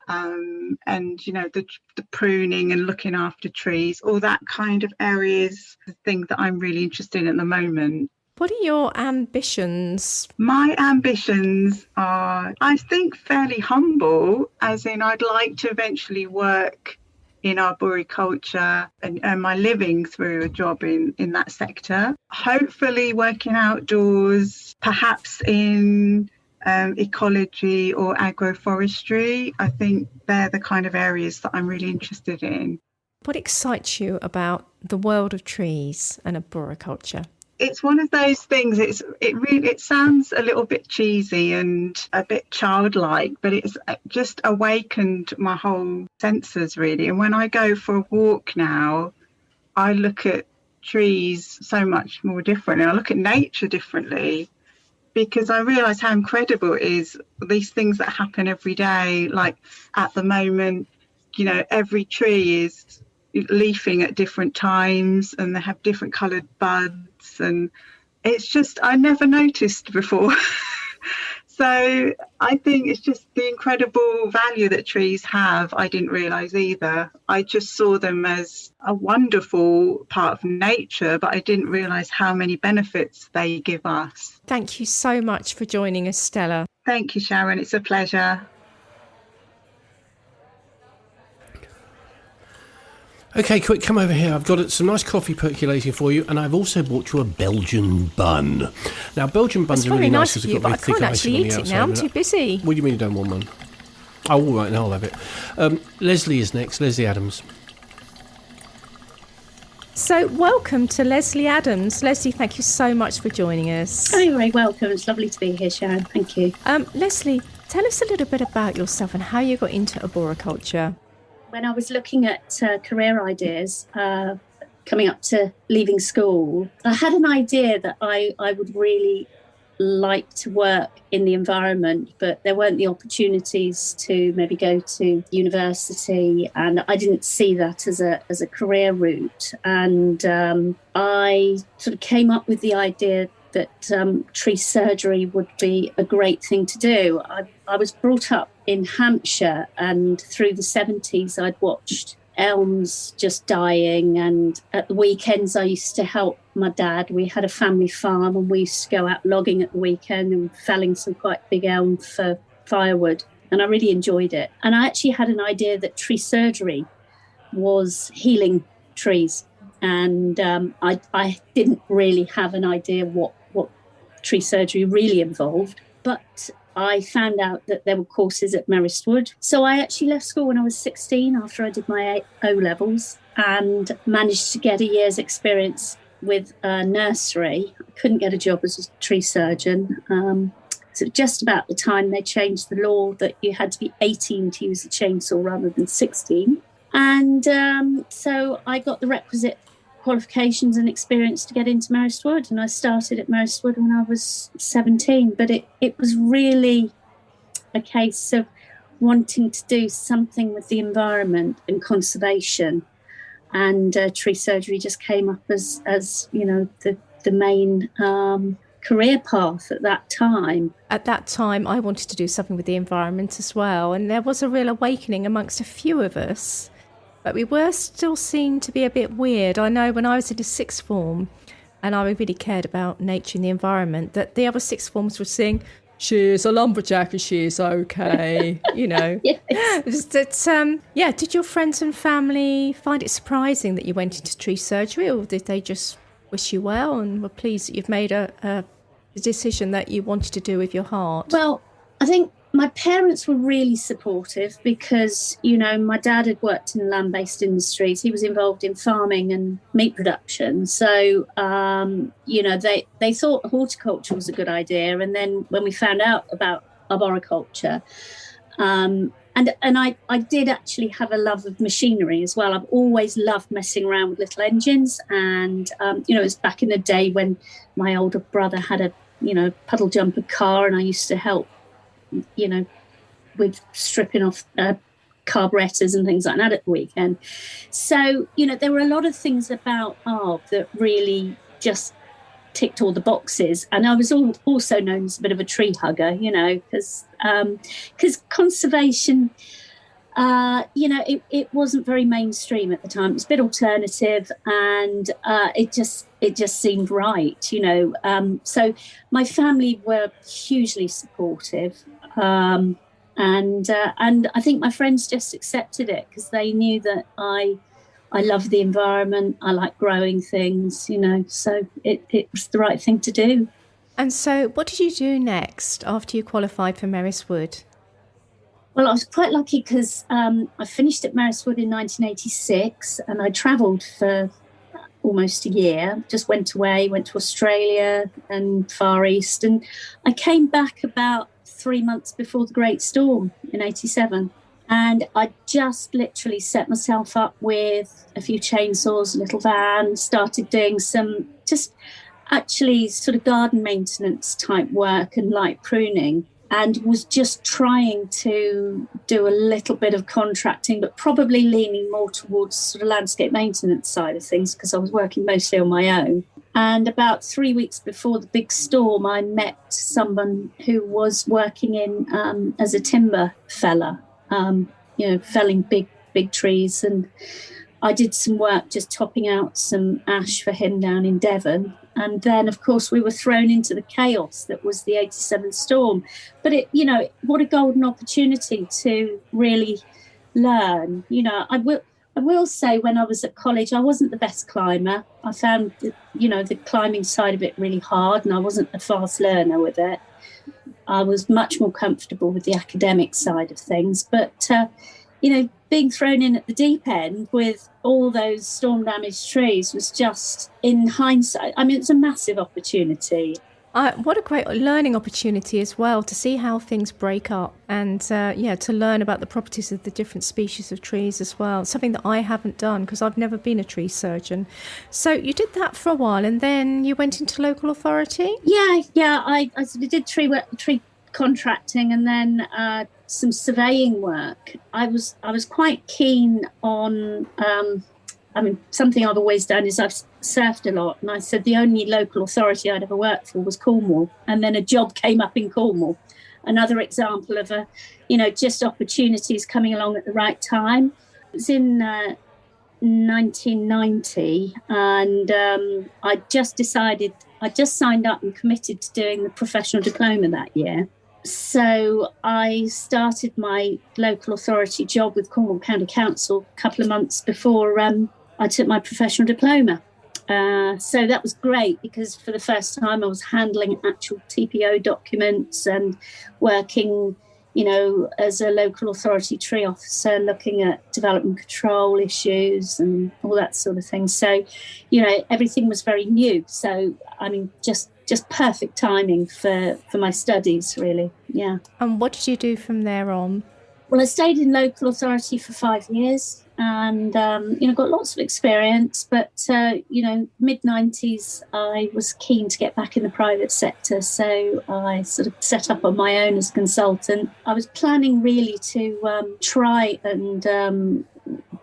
and, the pruning and looking after trees, all that kind of areas, the thing that I'm really interested in at the moment. What are your ambitions? My ambitions are, I think, fairly humble, as in I'd like to eventually work in arboriculture and earn my living through a job in that sector. Hopefully working outdoors, perhaps in ecology or agroforestry. I think they're the kind of areas that I'm really interested in. What excites you about the world of trees and arboriculture? It's one of those things, it sounds a little bit cheesy and a bit childlike, but it's just awakened my whole senses, really. And when I go for a walk now, I look at trees so much more differently. I look at nature differently because I realise how incredible it is, these things that happen every day. Like at the moment, every tree is leafing at different times and they have different coloured buds. And it's just, I never noticed before. So I think it's just the incredible value that trees have. I didn't realise either. I just saw them as a wonderful part of nature, but I didn't realise how many benefits they give us. Thank you so much for joining us, Stella. Thank you, Sharon. It's a pleasure. Okay, quick, come over here. I've got some nice coffee percolating for you, and I've also bought you a Belgian bun. Now, Belgian buns are really nice because they've got very thick icing on the outside. I can't actually eat it now. I'm too busy. What do you mean you don't want one? Oh, all right, now I'll have it. Lesley is next. Lesley Adams. So, welcome to Lesley Adams. Lesley, thank you so much for joining us. Oh, you're very welcome. It's lovely to be here, Sharon. Thank you. Lesley, tell us a little bit about yourself and how you got into arboriculture. When I was looking at career ideas coming up to leaving school, I had an idea that I would really like to work in the environment, but there weren't the opportunities to maybe go to university, and I didn't see that as a career route. And I sort of came up with the idea that tree surgery would be a great thing to do. I was brought up in Hampshire, and through the 70s I'd watched elms just dying, and at the weekends I used to help my dad. We had a family farm and we used to go out logging at the weekend and felling some quite big elm for firewood, and I really enjoyed it. And I actually had an idea that tree surgery was healing trees, and I didn't really have an idea what tree surgery really involved, but I found out that there were courses at Merristwood. So I actually left school when I was 16 after I did my O-levels and managed to get a year's experience with a nursery. I couldn't get a job as a tree surgeon. So just about the time they changed the law that you had to be 18 to use a chainsaw rather than 16. And so I got the requisite qualifications and experience to get into Merristwood, and I started at Merristwood when I was 17. But it was really a case of wanting to do something with the environment and conservation, and tree surgery just came up as the main career path at that time. At that time, I wanted to do something with the environment as well, and there was a real awakening amongst a few of us. But we were still seen to be a bit weird. I know when I was in the sixth form and I really cared about nature and the environment, that the other sixth forms were saying, she's a lumberjack and she's okay, Yes. Did your friends and family find it surprising that you went into tree surgery, or did they just wish you well and were pleased that you've made a decision that you wanted to do with your heart? Well, I think my parents were really supportive because, my dad had worked in land-based industries. He was involved in farming and meat production. So, they thought horticulture was a good idea. And then when we found out about arboriculture, and I did actually have a love of machinery as well. I've always loved messing around with little engines. And, it was back in the day when my older brother had a, puddle jumper car, and I used to help with stripping off carburetors and things like that at the weekend. So, there were a lot of things about Arb that really just ticked all the boxes. And I was also known as a bit of a tree hugger, because conservation, it wasn't very mainstream at the time. It was a bit alternative, and it just it just seemed right, So my family were hugely supportive. And I think my friends just accepted it because they knew that I love the environment. I like growing things, so it was the right thing to do. And so what did you do next after you qualified for Merriswood? Well, I was quite lucky because I finished at Merriswood in 1986 and I travelled for almost a year, just went to Australia and Far East. And I came back about 3 months before the Great Storm in 87. And I just literally set myself up with a few chainsaws, a little van, started doing some just actually sort of garden maintenance type work and light pruning, and was just trying to do a little bit of contracting, but probably leaning more towards sort of landscape maintenance side of things because I was working mostly on my own. And about 3 weeks before the big storm, I met someone who was working in as a timber feller, felling big trees. And I did some work just topping out some ash for him down in Devon. And then, of course, we were thrown into the chaos that was the 87 storm. But what a golden opportunity to really learn. I will say when I was at college, I wasn't the best climber. I found, the climbing side of it really hard, and I wasn't a fast learner with it. I was much more comfortable with the academic side of things. But, being thrown in at the deep end with all those storm-damaged trees was just, in hindsight, it's a massive opportunity. What a great learning opportunity as well, to see how things break up and, to learn about the properties of the different species of trees as well. Something that I haven't done because I've never been a tree surgeon. So you did that for a while and then you went into local authority? Yeah. I sort of did tree contracting and then some surveying work. I was quite keen on... something I've always done is I've surfed a lot. And I said the only local authority I'd ever worked for was Cornwall. And then a job came up in Cornwall. Another example of just opportunities coming along at the right time. It was in 1990 and I just signed up and committed to doing the professional diploma that year. So I started my local authority job with Cornwall County Council a couple of months before I took my professional diploma. So that was great because for the first time I was handling actual TPO documents and working, as a local authority tree officer, looking at development control issues and all that sort of thing. So, everything was very new. So, just perfect timing for my studies, really. Yeah. And what did you do from there on? Well, I stayed in local authority for 5 years and, got lots of experience. But, mid-90s, I was keen to get back in the private sector. So I sort of set up on my own as a consultant. I was planning really to try and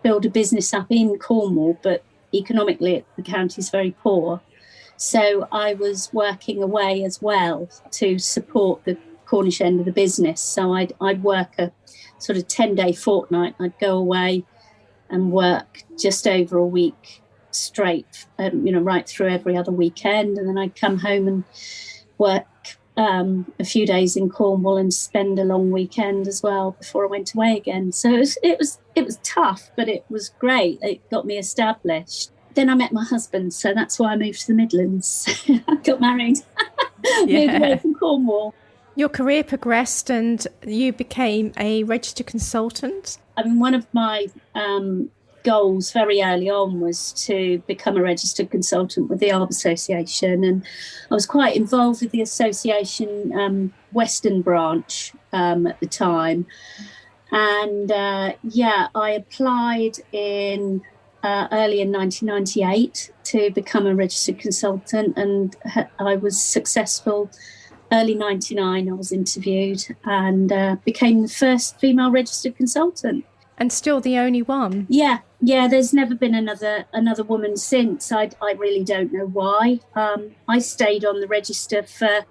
build a business up in Cornwall, but economically the county's very poor. So I was working away as well to support the Cornish end of the business. So I'd work a sort of 10-day fortnight. I'd go away and work just over a week straight, right through every other weekend. And then I'd come home and work a few days in Cornwall and spend a long weekend as well before I went away again. So it was tough, but it was great. It got me established. Then I met my husband, so that's why I moved to the Midlands. I got married, moved away from Cornwall. Your career progressed and you became a registered consultant. One of my goals very early on was to become a registered consultant with the Arb Association, and I was quite involved with the association Western branch at the time. And I applied in early in 1998 to become a registered consultant, and I was successful. Early 99 I was interviewed and became the first female registered consultant. And still the only one? Yeah, there's never been another woman since. I really don't know why. I stayed on the register for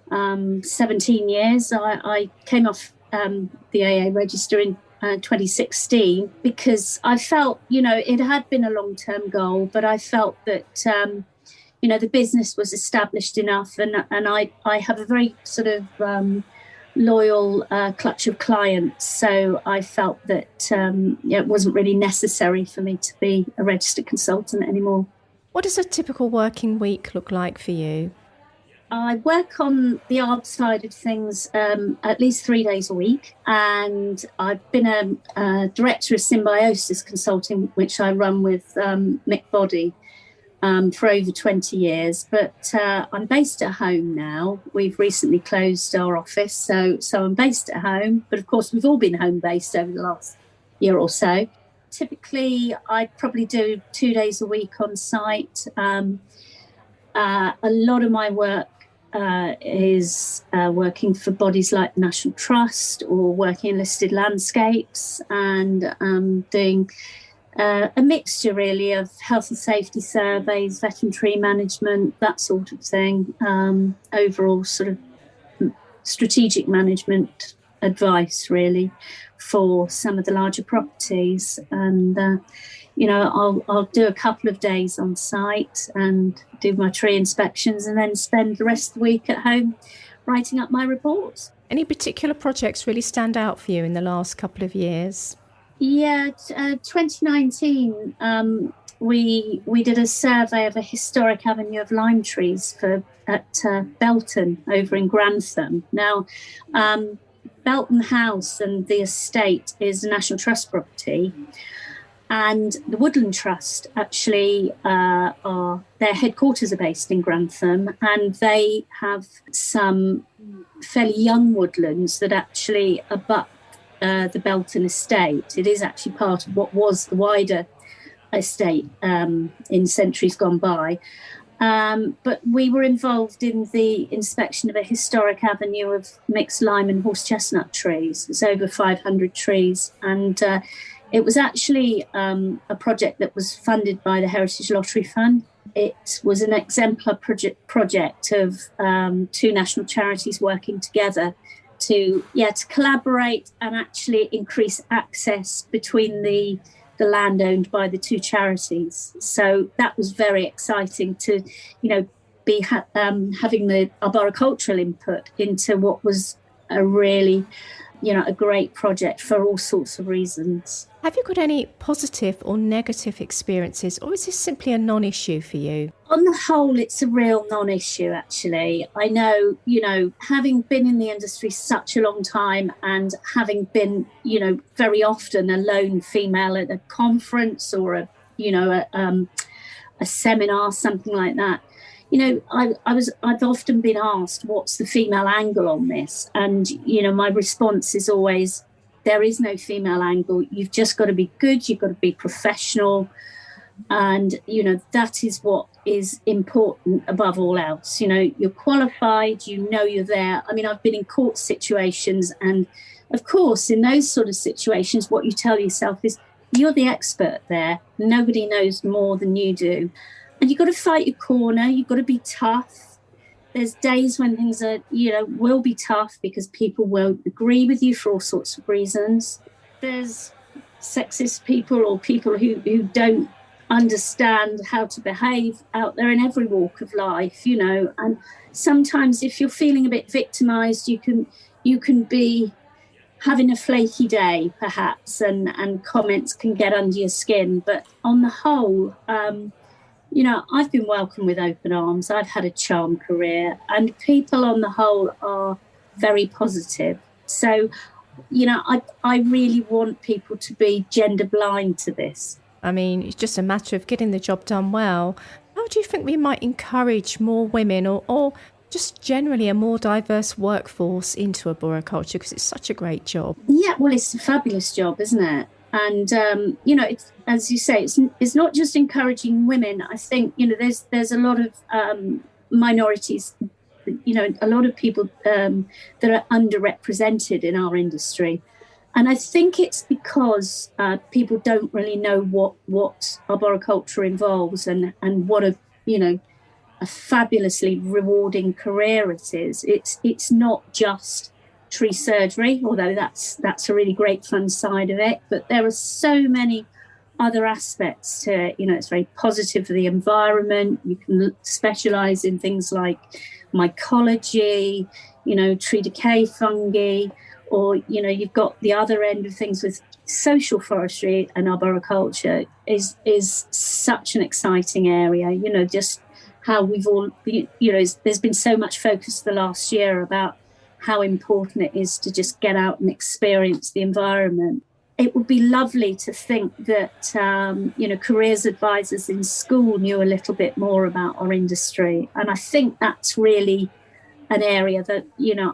17 years. I came off the AA register in 2016 because I felt, it had been a long-term goal, but I felt that the business was established enough, and I have a very sort of loyal clutch of clients, so I felt that it wasn't really necessary for me to be a registered consultant anymore. What does a typical working week look like for you? I work on the Arb side of things at least 3 days a week, and I've been a director of Symbiosis Consulting, which I run with Mick Boddy for over 20 years. But I'm based at home now. We've recently closed our office, so I'm based at home. But of course, we've all been home-based over the last year or so. Typically, I probably do 2 days a week on site. A lot of my work is working for bodies like the National Trust or working in listed landscapes, and doing a mixture really of health and safety surveys, veteran tree management, that sort of thing, overall sort of strategic management advice really for some of the larger properties. And I'll do a couple of days on site and do my tree inspections, and then spend the rest of the week at home writing up my reports. Any particular projects really stand out for you in the last couple of years? Yeah, 2019, we did a survey of a historic avenue of lime trees at Belton over in Grantham. Now, Belton House and the estate is a National Trust property, and the Woodland Trust actually their headquarters are based in Grantham, and they have some fairly young woodlands that actually abut the Belton estate. It is actually part of what was the wider estate in centuries gone by. But we were involved in the inspection of a historic avenue of mixed lime and horse chestnut trees. It's over 500 trees. And it was actually a project that was funded by the Heritage Lottery Fund. It was an exemplar project of two national charities working together to collaborate and actually increase access between the land owned by the two charities. So that was very exciting to, be having the arboricultural input into what was a really, a great project for all sorts of reasons. Have you got any positive or negative experiences, or is this simply a non-issue for you? On the whole, it's a real non-issue, actually. I know, having been in the industry such a long time and having been, very often a lone female at a conference or a seminar, something like that, I've often been asked, what's the female angle on this? And, my response is always, there is no female angle. You've just got to be good. You've got to be professional. And, that is what is important above all else. You're qualified, you're there. I mean, I've been in court situations. And of course, in those sort of situations, what you tell yourself is you're the expert there. Nobody knows more than you do. And you've got to fight your corner. You've got to be tough. There's days when things are, will be tough because people won't agree with you for all sorts of reasons. There's sexist people or people who don't understand how to behave out there in every walk of life, and sometimes if you're feeling a bit victimized, you can be having a flaky day perhaps, and comments can get under your skin. But on the whole, I've been welcomed with open arms. I've had a charmed career, and people on the whole are very positive. So, I really want people to be gender blind to this. I mean, it's just a matter of getting the job done well. How do you think we might encourage more women or just generally a more diverse workforce into arboriculture, because it's such a great job? Yeah, well, it's a fabulous job, isn't it? And, it's, as you say, it's not just encouraging women. I think, there's a lot of minorities, a lot of people that are underrepresented in our industry. And I think it's because people don't really know what arboriculture involves and what a fabulously rewarding career it is. It's not just tree surgery, although that's a really great fun side of it. But there are so many other aspects to it. It's very positive for the environment. You can specialise in things like mycology, tree decay fungi, or, you've got the other end of things with social forestry and arboriculture is such an exciting area. Just how we've all, there's been so much focus the last year about how important it is to just get out and experience the environment. It would be lovely to think that, careers advisors in school knew a little bit more about our industry. And I think that's really an area that,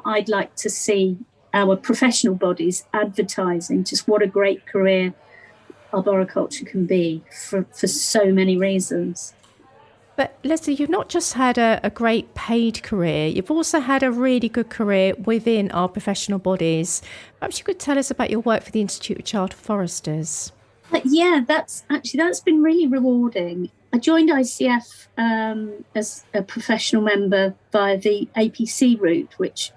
I'd like to see our professional bodies advertising just what a great career arboriculture can be for so many reasons. But Lesley, you've not just had a great paid career, you've also had a really good career within our professional bodies. Perhaps you could tell us about your work for the Institute of Chartered Foresters. Yeah, that's been really rewarding. I joined ICF as a professional member via the APC route, which,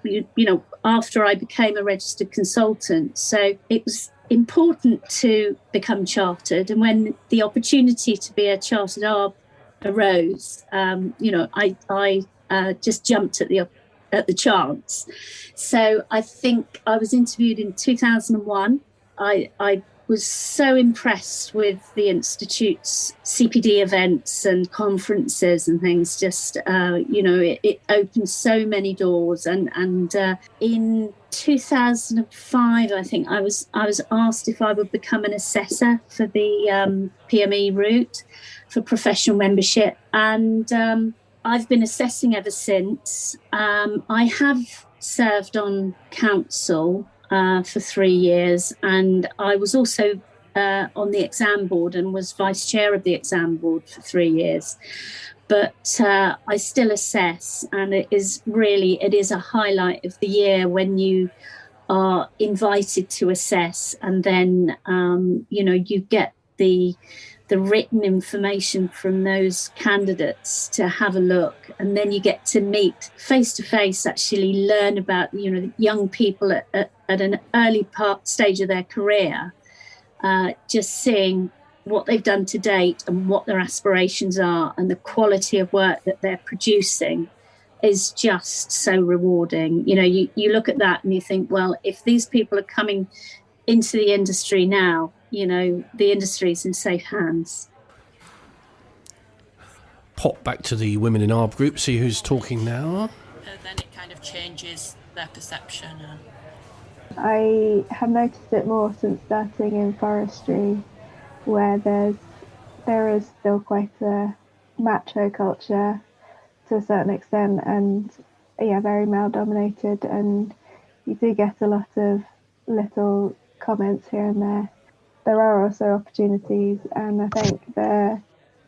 after I became a registered consultant. So it was important to become chartered. And when the opportunity to be a chartered ARB arose, I just jumped at the chance. So I think I was interviewed in 2001. I was so impressed with the Institute's CPD events and conferences and things. Just, it opened so many doors. And in 2005, I think I was asked if I would become an assessor for the PME route for professional membership. And I've been assessing ever since. I have served on council for 3 years, and I was also on the exam board and was vice chair of the exam board for 3 years. But I still assess, and it is a highlight of the year when you are invited to assess, and then you get the written information from those candidates to have a look, and then you get to meet face to face, actually learn about young people at an early stage of their career, just seeing what they've done to date and what their aspirations are and the quality of work that they're producing is just so rewarding. You look at that and you think, well, if these people are coming into the industry now, the industry's in safe hands. Pop back to the Women in Arb group, see who's talking now. Then it kind of changes their perception. I have noticed it more since starting in forestry, where there is still quite a macho culture to a certain extent, and very male dominated, and you do get a lot of little comments here and there. There are also opportunities, and I think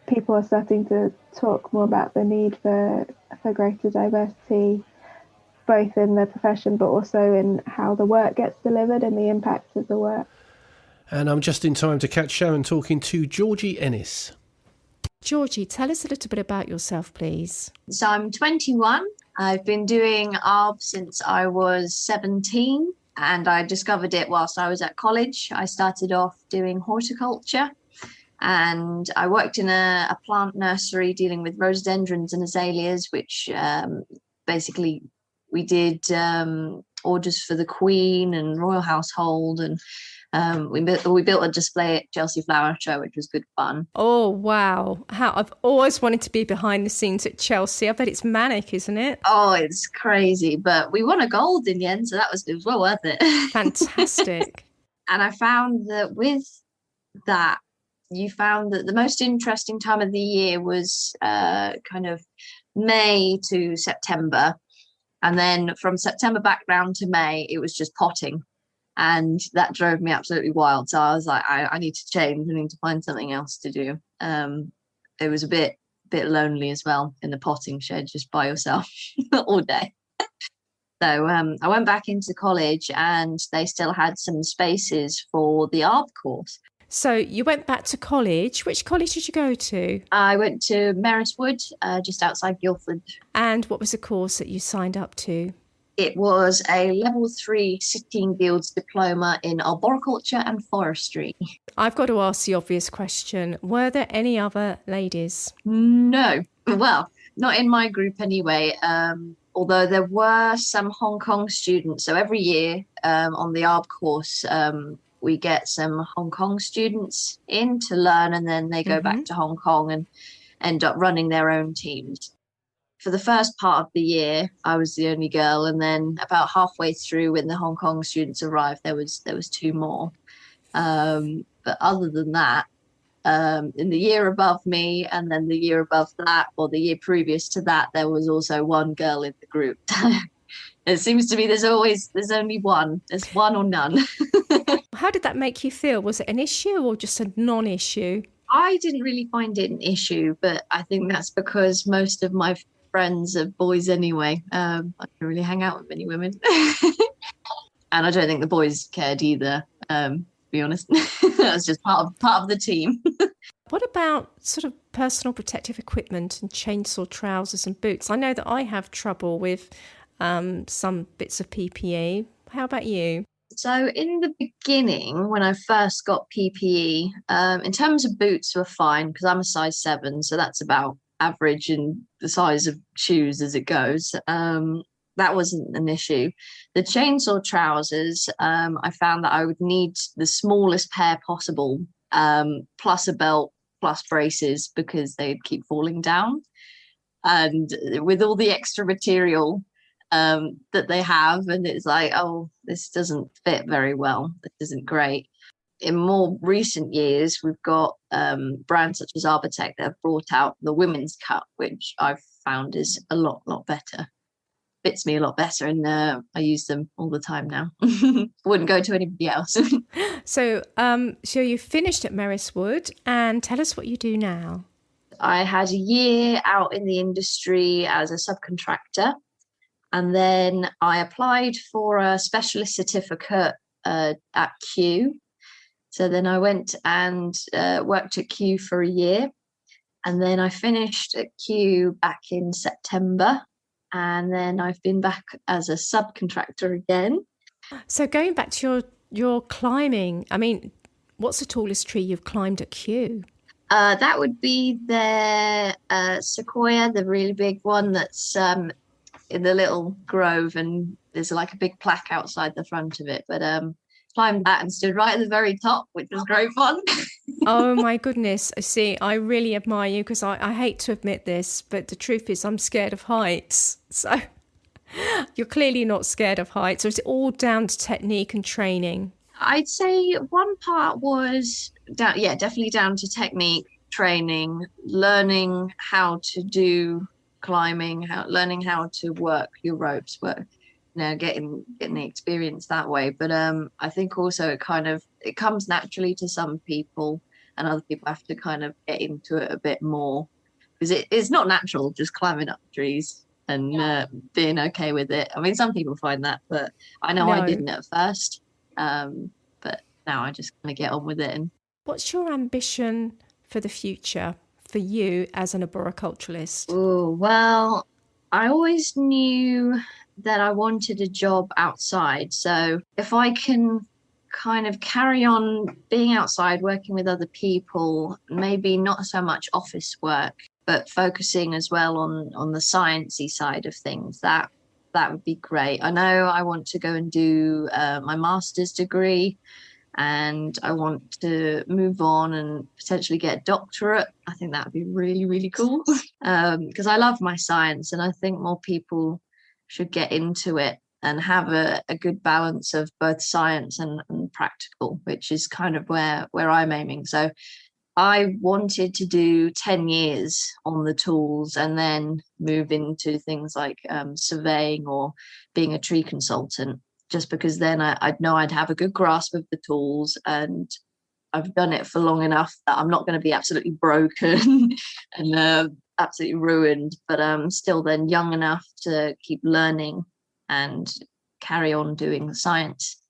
people are starting to talk more about the need for greater diversity, both in the profession but also in how the work gets delivered and the impact of the work. And I'm just in time to catch Sharon talking to Georgi Ennis. Georgie, tell us a little bit about yourself, please. So I'm 21. I've been doing ARB since I was 17. And I discovered it whilst I was at college. I started off doing horticulture, and I worked in a plant nursery dealing with rhododendrons and azaleas, which basically we did orders for the Queen and royal household, and we built a display at Chelsea Flower Show, which was good fun. Oh, wow. I've always wanted to be behind the scenes at Chelsea. I bet it's manic, isn't it? Oh, it's crazy. But we won a gold in the end, so it was well worth it. Fantastic. And I found that with that, you found that the most interesting time of the year was kind of May to September. And then from September back round to May, it was just potting. And that drove me absolutely wild. So I was like, I need to change. I need to find something else to do. It was a bit lonely as well in the potting shed, just by yourself all day. So I went back into college, and they still had some spaces for the ARB course. So you went back to college. Which college did you go to? I went to Merriswood, just outside Guildford. And what was the course that you signed up to? It was a level 3 Sitting Guilds diploma in arboriculture and forestry. I've got to ask the obvious question. Were there any other ladies? No. Well, not in my group anyway. Although there were some Hong Kong students. So every year on the Arb course, we get some Hong Kong students in to learn, and then they go back to Hong Kong and end up running their own teams. For the first part of the year, I was the only girl, and then about halfway through, when the Hong Kong students arrived, there was 2 more. But other than that, in the year above me, and then the year above that, or the year previous to that, there was also 1 girl in the group. It seems to be there's only one. There's one or none. How did that make you feel? Was it an issue or just a non-issue? I didn't really find it an issue, but I think that's because most of my friends are boys anyway. I don't really hang out with many women. And I don't think the boys cared either, to be honest. That's just part of the team. What about sort of personal protective equipment and chainsaw trousers and boots? I know that I have trouble with some bits of PPE. How about you? So in the beginning, when I first got PPE, in terms of boots were fine because I'm a size 7, so that's about average in the size of shoes as it goes. That wasn't an issue. The chainsaw trousers, I found that I would need the smallest pair possible, plus a belt, plus braces, because they'd keep falling down. And with all the extra material that they have, and it's like, oh, this doesn't fit very well. This isn't great. In more recent years, we've got brands such as Arbitech that have brought out the women's cut, which I've found is a lot better. Fits me a lot better, and I use them all the time now. Wouldn't go to anybody else. So you finished at Merriswood, and tell us what you do now. I had a year out in the industry as a subcontractor, and then I applied for a specialist certificate at Kew. So then I went and worked at Kew for a year, and then I finished at Kew back in September, and then I've been back as a subcontractor again. So going back to your climbing, I mean, what's the tallest tree you've climbed at Kew? That would be the sequoia, the really big one that's in the little grove, and there's like a big plaque outside the front of it. But climbed that and stood right at the very top, which was great fun. Oh my goodness. See, I really admire you, because I hate to admit this, but the truth is I'm scared of heights. So you're clearly not scared of heights. Or is it all down to technique and training? I'd say one part was definitely down to technique, training, learning how to do climbing, learning how to work your ropes, getting the experience that way. But I think also it comes naturally to some people, and other people have to kind of get into it a bit more, because it's not natural just climbing up trees and being okay with it. I mean, some people find that, but I know I didn't at first. But now I just kind of get on with it. And what's your ambition for the future for you as an arboriculturalist? Oh, well, I always knew that I wanted a job outside. So if I can kind of carry on being outside, working with other people, maybe not so much office work, but focusing as well on the sciencey side of things, that would be great. I know I want to go and do my master's degree, and I want to move on and potentially get a doctorate. I think that would be really, really cool, because I love my science, and I think more people should get into it and have a good balance of both science and practical, which is kind of where I'm aiming. So I wanted to do 10 years on the tools and then move into things like surveying or being a tree consultant, just because then I'd know I'd have a good grasp of the tools, and I've done it for long enough that I'm not going to be absolutely broken and absolutely ruined, but I'm still then young enough to keep learning and carry on doing the science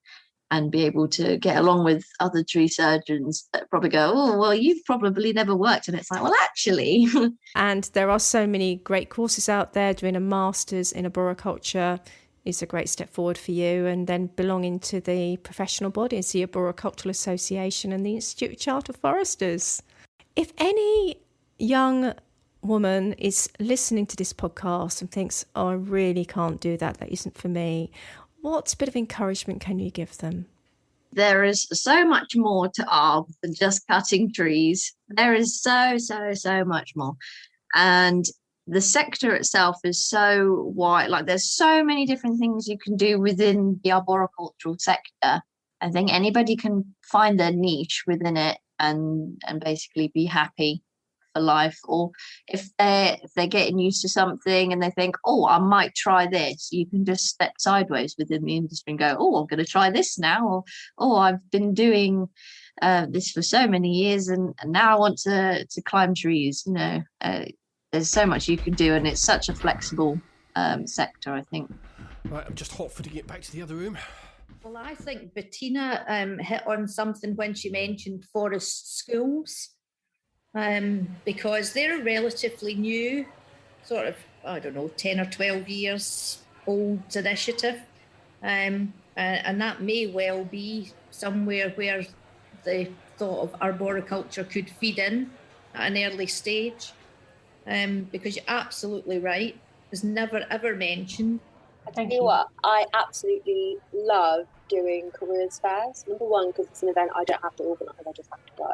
and be able to get along with other tree surgeons that probably go, oh, well, you've probably never worked. And it's like, well, actually. And there are so many great courses out there. Doing a master's in arboriculture is a great step forward for you, and then belonging to the professional bodies, the Arboricultural Association and the Institute of Chartered Foresters. If any young woman is listening to this podcast and thinks, oh, I really can't do that, that isn't for me, what bit of encouragement can you give them? There is so much more to Arb than just cutting trees. There is so much more. And the sector itself is so wide. Like, there's so many different things you can do within the arboricultural sector. I think anybody can find their niche within it and basically be happy for life. Or if they're getting used to something and they think, oh, I might try this, you can just step sideways within the industry and go, oh, I'm going to try this now. Or, oh, I've been doing this for so many years and now I want to climb trees. You know, there's so much you can do, and it's such a flexible sector, I think. Right, I'm just hot-footing it back to the other room. Well, I think Bettina hit on something when she mentioned forest schools, because they're a relatively new, sort of, 10 or 12 years old initiative. And that may well be somewhere where the thought of arboriculture could feed in at an early stage. Because you're absolutely right, it's never ever mentioned. I tell you what, I absolutely love doing careers fairs. Number one, because it's an event I don't have to organise, I just have to go.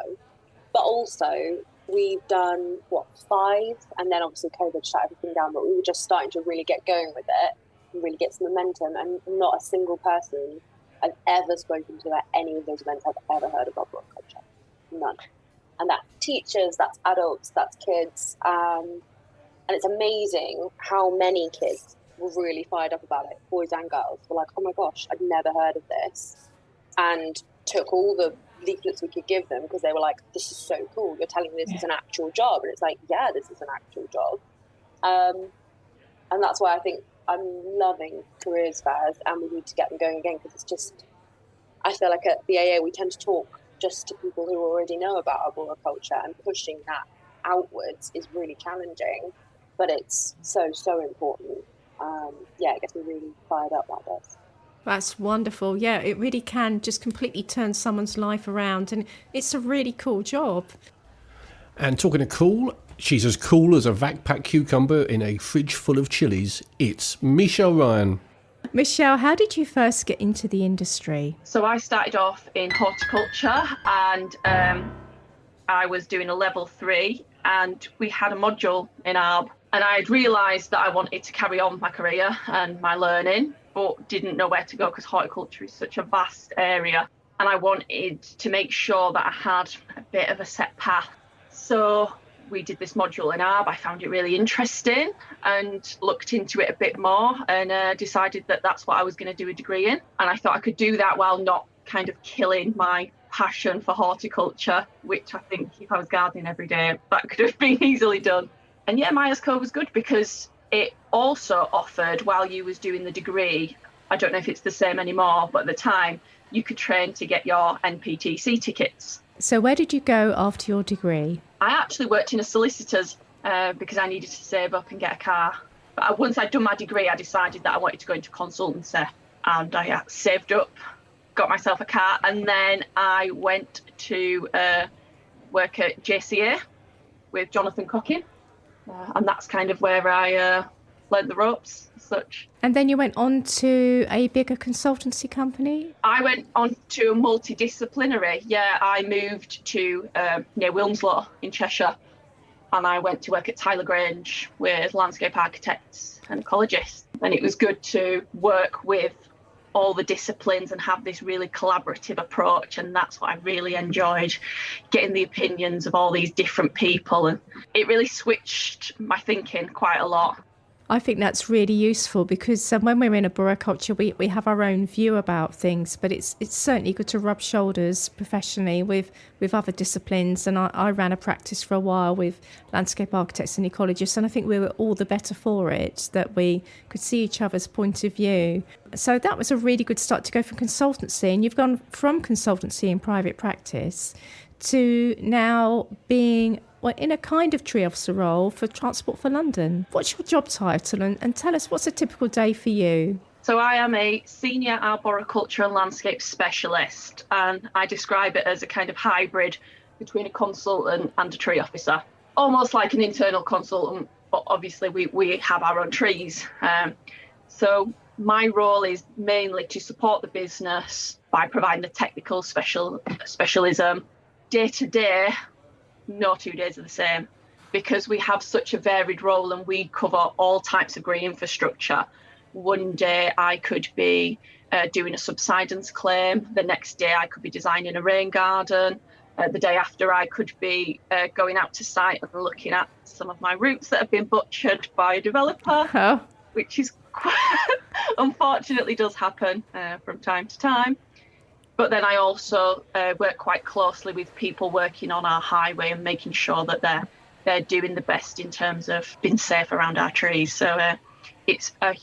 But also, we've done, 5? And then obviously COVID shut everything down, but we were just starting to really get going with it and really get some momentum. And not a single person I've ever spoken to at any of those events I've ever heard of arboriculture. None. And that's teachers, that's adults, that's kids. And it's amazing how many kids were really fired up about it. Boys and girls were like, oh my gosh, I'd never heard of this. And took all the leaflets we could give them because they were like, this is so cool. You're telling me this is an actual job. And it's like, yeah, this is an actual job. And that's why I think I'm loving careers fairs, and we need to get them going again, because it's just, I feel like at the AA we tend to talk just to people who already know about arboriculture, and pushing that outwards is really challenging, but it's so important. It gets me really fired up, that does. That's wonderful. Yeah, it really can just completely turn someone's life around, and it's a really cool job. And talking of cool, she's as cool as a vac-packed cucumber in a fridge full of chilies. It's Michelle Ryan. Michelle, how did you first get into the industry? So I started off in horticulture, and I was doing a level 3, and we had a module in Arb, and I had realised that I wanted to carry on my career and my learning, but didn't know where to go because horticulture is such a vast area, and I wanted to make sure that I had a bit of a set path. So we did this module in Arb. I found it really interesting and looked into it a bit more, and decided that that's what I was going to do a degree in. And I thought I could do that while not kind of killing my passion for horticulture, which I think if I was gardening every day, that could have been easily done. And yeah, Myers Co was good because it also offered, while you was doing the degree, I don't know if it's the same anymore, but at the time you could train to get your NPTC tickets. So where did you go after your degree? I actually worked in a solicitor's because I needed to save up and get a car. But once I'd done my degree, I decided that I wanted to go into consultancy, and I saved up, got myself a car, and then I went to work at JCA with Jonathan Cockin, and that's kind of where I learned the ropes as such. And then you went on to a bigger consultancy company? I went on to a multidisciplinary. Yeah, I moved to near Wilmslow in Cheshire, and I went to work at Tyler Grange with landscape architects and ecologists. And it was good to work with all the disciplines and have this really collaborative approach, and that's what I really enjoyed, getting the opinions of all these different people, and it really switched my thinking quite a lot. I think that's really useful because when we're in arboriculture, we have our own view about things, but it's certainly good to rub shoulders professionally with other disciplines. And I ran a practice for a while with landscape architects and ecologists, and I think we were all the better for it, that we could see each other's point of view. So that was a really good start to go from consultancy, and you've gone from consultancy in private practice to now being in a kind of tree officer role for Transport for London. What's your job title, and tell us, what's a typical day for you? So I am a senior arboriculture and landscape specialist, and I describe it as a kind of hybrid between a consultant and a tree officer, almost like an internal consultant, but obviously we have our own trees. So my role is mainly to support the business by providing the technical specialism. Day to day, no 2 days are the same, because we have such a varied role and we cover all types of green infrastructure. One day I could be doing a subsidence claim. The next day I could be designing a rain garden. The day after I could be going out to site and looking at some of my roots that have been butchered by a developer, which is unfortunately does happen from time to time. But then I also work quite closely with people working on our highway and making sure that they're doing the best in terms of being safe around our trees. So it's a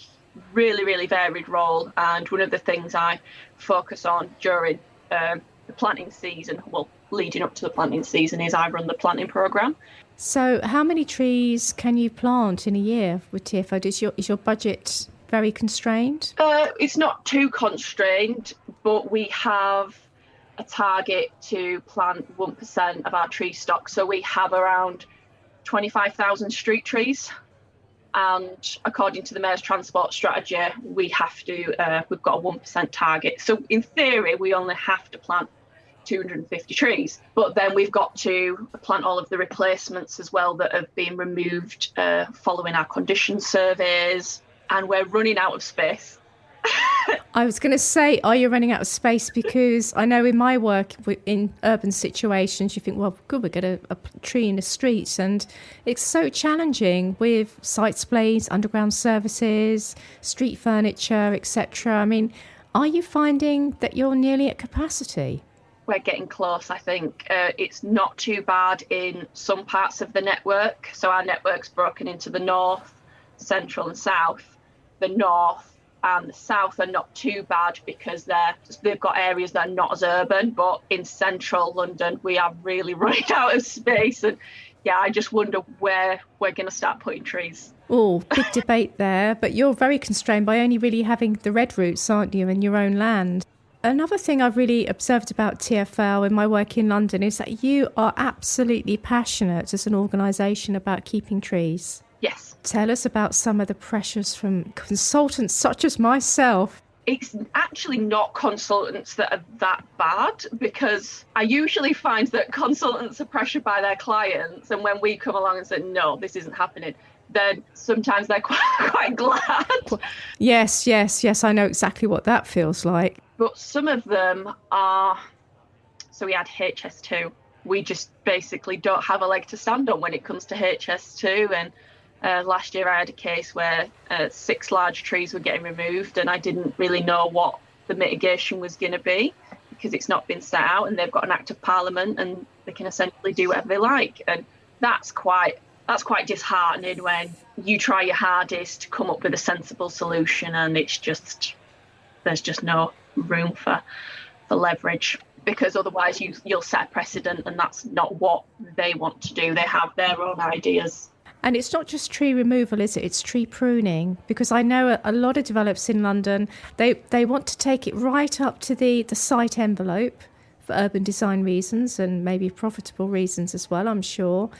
really, really varied role. And one of the things I focus on during the planting season, well, leading up to the planting season, is I run the planting programme. So how many trees can you plant in a year with TFO? Is your budget very constrained? It's not too constrained, but we have a target to plant 1% of our tree stock. So we have around 25,000 street trees. And according to the Mayor's transport strategy, we've got a 1% target. So in theory, we only have to plant 250 trees, but then we've got to plant all of the replacements as well that have been removed following our condition surveys, and we're running out of space. I was going to say, are you running out of space? Because I know in my work in urban situations, you think, well, good, we get a tree in the streets, and it's so challenging with site displays, underground services, street furniture, etc. I mean, are you finding that you're nearly at capacity? We're getting close, I think. It's not too bad in some parts of the network. So our network's broken into the north, central and south. The north and the south are not too bad because they've got areas that are not as urban, but in central London we are really running out of space. And yeah, I just wonder where we're going to start putting trees. Oh, big debate there, but you're very constrained by only really having the red roots, aren't you, in your own land? Another thing I've really observed about TFL in my work in London is that you are absolutely passionate as an organisation about keeping trees. Yes. Tell us about some of the pressures from consultants such as myself. It's actually not consultants that are that bad, because I usually find that consultants are pressured by their clients, and when we come along and say, no, this isn't happening, then sometimes they're quite glad. Yes, I know exactly what that feels like. But some of them are, so we had HS2. We just basically don't have a leg to stand on when it comes to HS2. And last year I had a case where 6 large trees were getting removed, and I didn't really know what the mitigation was going to be because it's not been set out, and they've got an Act of Parliament and they can essentially do whatever they like. And that's quite disheartening when you try your hardest to come up with a sensible solution and there's just no room for leverage, because otherwise you'll set a precedent, and that's not what they want to do. They have their own ideas. And it's not just tree removal, is it? It's tree pruning, because I know a lot of developers in London, they want to take it right up to the site envelope for urban design reasons and maybe profitable reasons as well, I'm sure.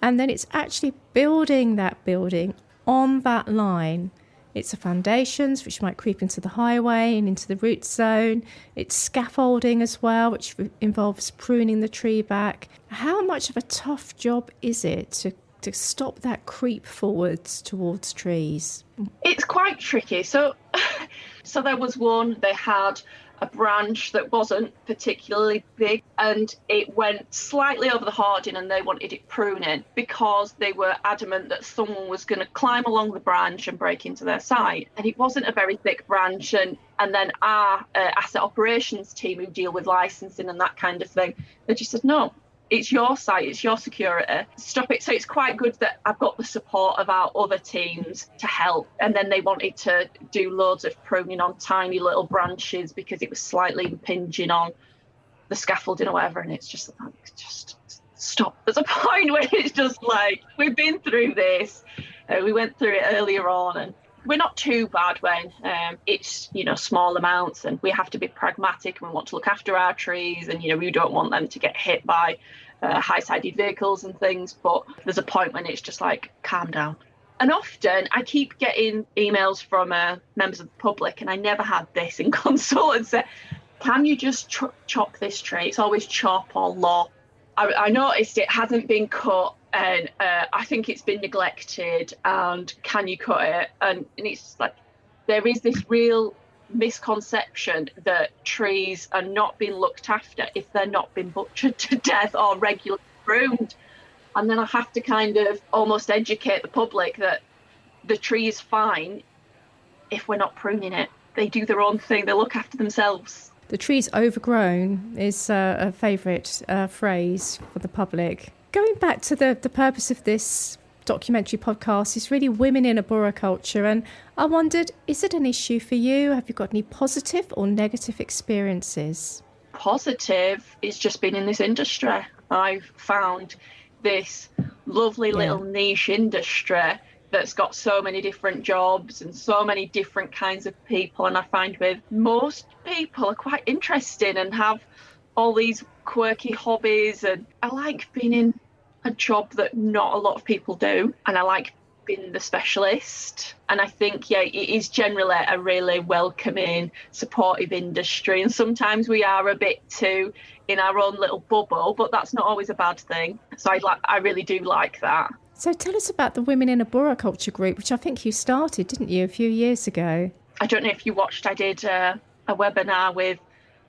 And then it's actually building that building on that line. It's the foundations, which might creep into the highway and into the root zone. It's scaffolding as well, which involves pruning the tree back. How much of a tough job is it to stop that creep forwards towards trees? It's quite tricky. So there was one, they had a branch that wasn't particularly big, and it went slightly over the hoarding, and they wanted it pruning because they were adamant that someone was going to climb along the branch and break into their site. And it wasn't a very thick branch, and then our asset operations team, who deal with licensing and that kind of thing, they just said, no, it's your site, it's your security, stop it. So it's quite good that I've got the support of our other teams to help. And then they wanted to do loads of pruning on tiny little branches because it was slightly impinging on the scaffolding or whatever. And it's just stop. There's a point where it's just like, we've been through this. We went through it earlier on, and we're not too bad when it's, small amounts, and we have to be pragmatic and we want to look after our trees, and, we don't want them to get hit by high-sided vehicles and things. But there's a point when it's just like, calm down. And often I keep getting emails from members of the public, and I never had this in consultancy. Can you just chop this tree? It's always chop or lop. I noticed it hasn't been cut, and I think it's been neglected, and can you cut it? And it's like, there is this real misconception that trees are not being looked after if they're not being butchered to death or regularly pruned. And then I have to kind of almost educate the public that the tree is fine if we're not pruning it. They do their own thing, they look after themselves. The tree's overgrown is a favourite phrase for the public. Going back to the purpose of this documentary podcast is really women in arboriculture, and I wondered, is it an issue for you? Have you got any positive or negative experiences? Positive is just being in this industry. I've found this lovely little niche industry that's got so many different jobs and so many different kinds of people, and I find with most people are quite interesting and have all these quirky hobbies, and I like being in a job that not a lot of people do, and I like being the specialist. And I think it is generally a really welcoming, supportive industry, and sometimes we are a bit too in our own little bubble, but that's not always a bad thing. So I really do like that. So tell us about the Women in Arboriculture group, which I think you started, didn't you, a few years ago? I don't know if you watched, I did a webinar with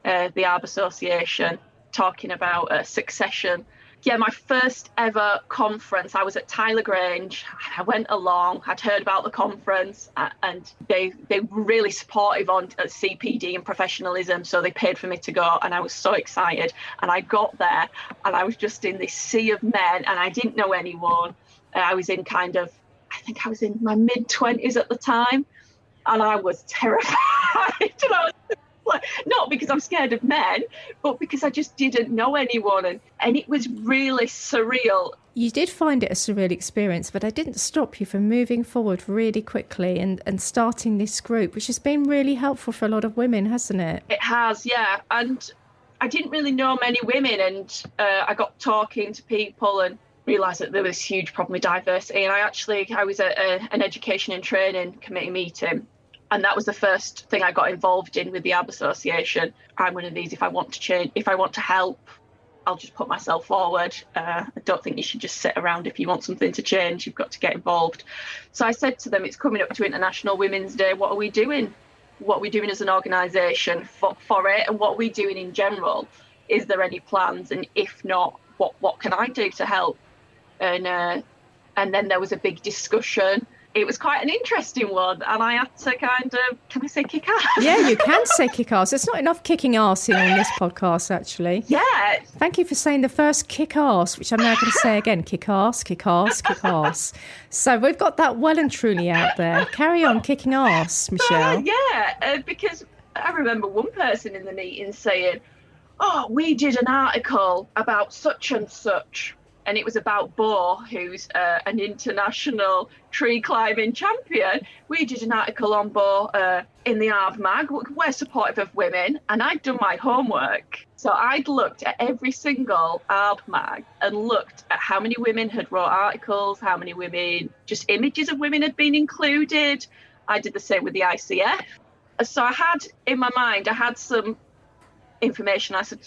the Arb Association talking about succession. Yeah, my first ever conference, I was at Tyler Grange. I went along, I'd heard about the conference, and they were really supportive on CPD and professionalism, so they paid for me to go, and I was so excited. And I got there, and I was just in this sea of men, and I didn't know anyone. I was in I think I was in my mid-20s at the time, and I was terrified. And I was not because I'm scared of men, but because I just didn't know anyone, and it was really surreal. You did find it a surreal experience, but I didn't stop you from moving forward really quickly and starting this group, which has been really helpful for a lot of women, hasn't it? It has, yeah. And I didn't really know many women, and I got talking to people and realised that there was this huge problem with diversity. And I was at an education and training committee meeting, and that was the first thing I got involved in with the Arb Association. I'm one of these, if I want to change, if I want to help, I'll just put myself forward. I don't think you should just sit around. If you want something to change, you've got to get involved. So I said to them, it's coming up to International Women's Day. What are we doing? What are we doing as an organisation for it? And what are we doing in general? Is there any plans? And if not, what can I do to help? And then there was a big discussion. It was quite an interesting one, and I had to kind of, can I say kick ass? Yeah, you can say kick ass. There's not enough kicking ass in on this podcast, actually. Yeah. Thank you for saying the first kick ass, which I'm now going to say again. Kick ass, kick ass, kick ass. So we've got that well and truly out there. Carry on kicking ass, Michelle. Because I remember one person in the meeting saying, oh, we did an article about such and such. And it was about Bo, who's an international tree climbing champion. We did an article on Bo in the Arb mag. We're supportive of women, and I'd done my homework. So I'd looked at every single Arb mag and looked at how many women had wrote articles, how many women, just images of women had been included. I did the same with the ICF. So I had, in my mind, I had some information. I said,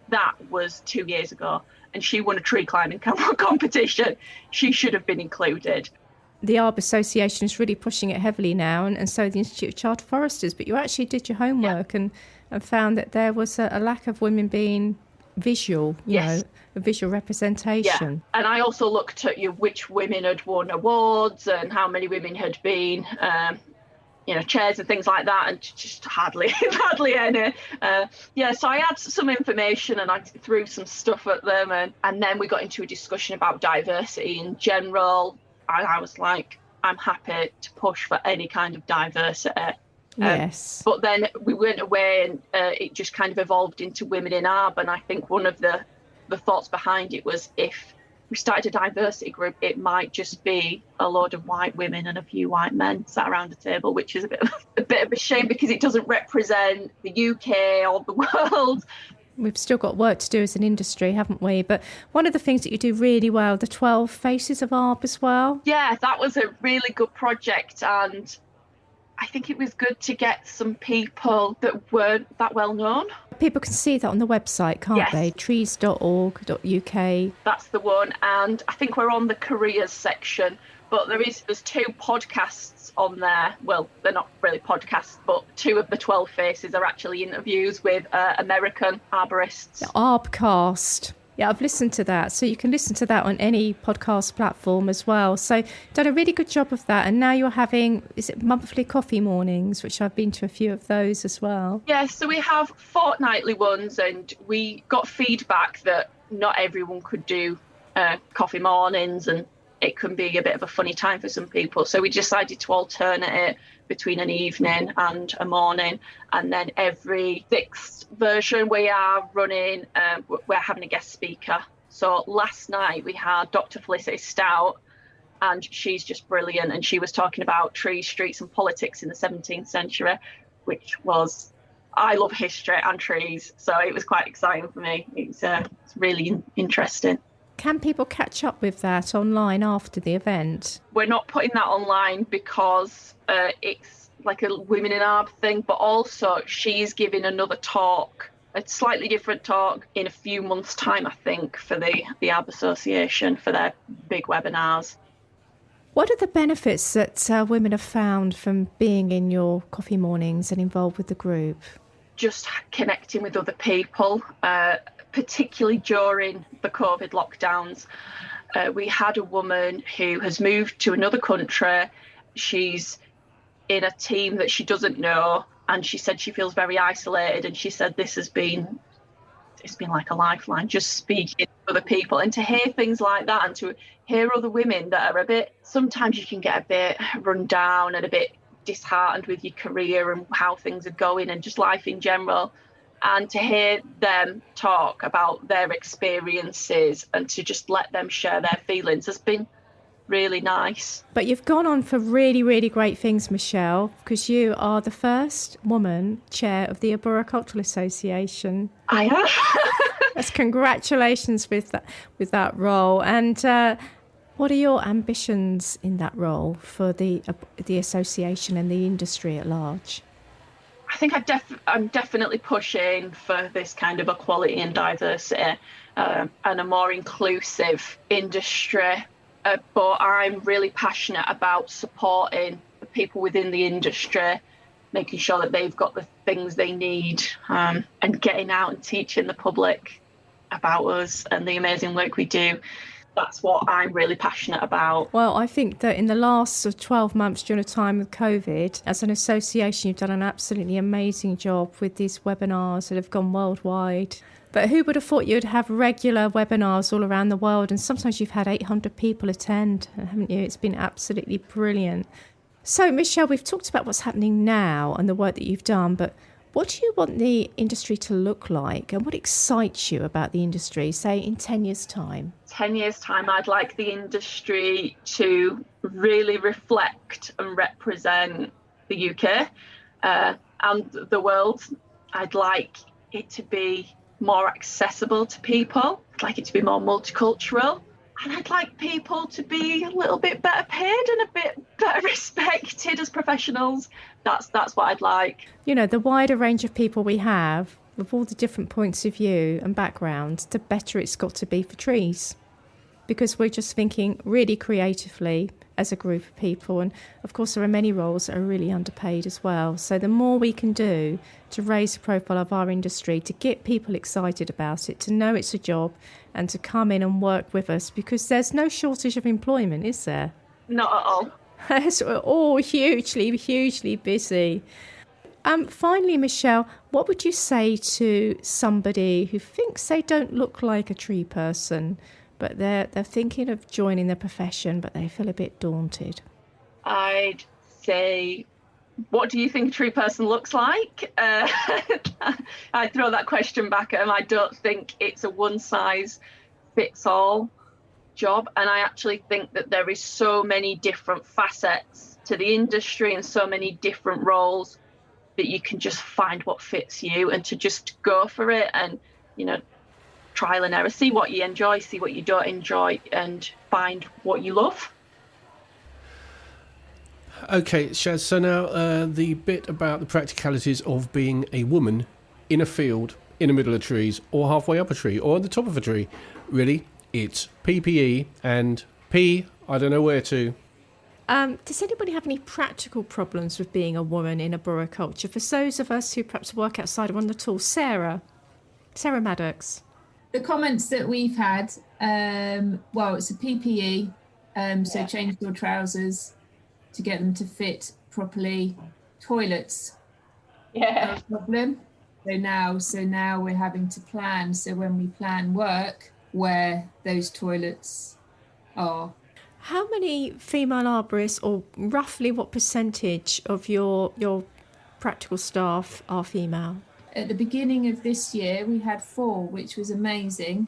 that was 2 years ago. And she won a tree climbing competition. She should have been included. The Arb Association is really pushing it heavily now, and so the Institute of Chartered Foresters. But you actually did your homework and found that there was a lack of women being visual, you know, a visual representation. Yeah. And I also looked at which women had won awards and how many women had been chairs and things like that, and just hardly any. So I had some information and I threw some stuff at them, and then we got into a discussion about diversity in general. And I was like, I'm happy to push for any kind of diversity. Yes. But then we went away, and it just kind of evolved into Women in Arb. And I think one of the thoughts behind it was, if we started a diversity group, it might just be a load of white women and a few white men sat around a table, which is a bit of a shame because it doesn't represent the UK or the world. We've still got work to do as an industry, haven't we? But one of the things that you do really well, the 12 Faces of Arb as well. Yeah, that was a really good project, and I think it was good to get some people that weren't that well known. People can see that on the website, can't they? trees.org.uk. That's the one, and I think we're on the careers section, but there's 2 podcasts on there. Well, they're not really podcasts, but 2 of the 12 Faces are actually interviews with American arborists. The Arbcast. Yeah, I've listened to that. So you can listen to that on any podcast platform as well. So done a really good job of that. And now you're having, is it monthly coffee mornings, which I've been to a few of those as well. Yeah, so we have fortnightly ones, and we got feedback that not everyone could do coffee mornings, and it can be a bit of a funny time for some people. So we decided to alternate it between an evening and a morning. And then every 6th version we are running, we're having a guest speaker. So last night we had Dr. Felicity Stout, and she's just brilliant. And she was talking about trees, streets and politics in the 17th century, which was, I love history and trees. So it was quite exciting for me. It's really interesting. Can people catch up with that online after the event? We're not putting that online because it's like a Women in Arb thing, but also she's giving another talk, a slightly different talk in a few months' time, I think, for the Arb Association for their big webinars. What are the benefits that women have found from being in your coffee mornings and involved with the group? Just connecting with other people, particularly during the COVID lockdowns. We had a woman who has moved to another country. She's in a team that she doesn't know, and she said she feels very isolated, and she said it's been like a lifeline, just speaking to other people, and to hear things like that, and to hear other women that are sometimes you can get a bit run down and a bit disheartened with your career and how things are going and just life in general. And to hear them talk about their experiences and to just let them share their feelings has been really nice. But you've gone on for really, really great things, Michelle, because you are the first woman chair of the Arboricultural Association. I am. That's congratulations with that role. And what are your ambitions in that role for the association and the industry at large? I think I'm definitely pushing for this kind of equality and diversity and a more inclusive industry. But I'm really passionate about supporting the people within the industry, making sure that they've got the things they need, and getting out and teaching the public about us and the amazing work we do. That's what I'm really passionate about. Well, I think that in the last 12 months during a time of COVID, as an association, you've done an absolutely amazing job with these webinars that have gone worldwide. But who would have thought you'd have regular webinars all around the world? And sometimes you've had 800 people attend, haven't you? It's been absolutely brilliant. So, Michelle, we've talked about what's happening now and the work that you've done, but what do you want the industry to look like, and what excites you about the industry, say, in 10 years' time? 10 years' time, I'd like the industry to really reflect and represent the UK and the world. I'd like it to be more accessible to people. I'd like it to be more multicultural. And I'd like people to be a little bit better paid and a bit better respected as professionals. That's what I'd like. You know, the wider range of people we have, with all the different points of view and backgrounds, the better it's got to be for trees. Because we're just thinking really creatively as a group of people. And of course, there are many roles that are really underpaid as well. So the more we can do to raise the profile of our industry, to get people excited about it, to know it's a job and to come in and work with us, because there's no shortage of employment, is there? Not at all. So we're all hugely, hugely busy. Finally, Michelle, what would you say to somebody who thinks they don't look like a tree person, but they're thinking of joining the profession, but they feel a bit daunted? I'd say, what do you think a tree person looks like? I'd throw that question back at them. I don't think it's a one-size-fits-all. job. And I actually think that there is so many different facets to the industry and so many different roles that you can just find what fits you and to just go for it and, you know, trial and error, see what you enjoy, see what you don't enjoy, and find what you love. Okay, Shaz, so now the bit about the practicalities of being a woman in a field, in the middle of trees, or halfway up a tree, or at the top of a tree. Really, it's PPE and P, I don't know where to. Does anybody have any practical problems with being a woman in arboriculture? For those of us who perhaps work outside or on the tools, Sara Maddox. The comments that we've had, well, it's a PPE, so change your trousers to get them to fit properly. Toilets, no problem. So now we're having to plan. So when we plan work, where those toilets are. How many female arborists, or roughly what percentage of your practical staff are female? At the beginning of this year, we had 4, which was amazing.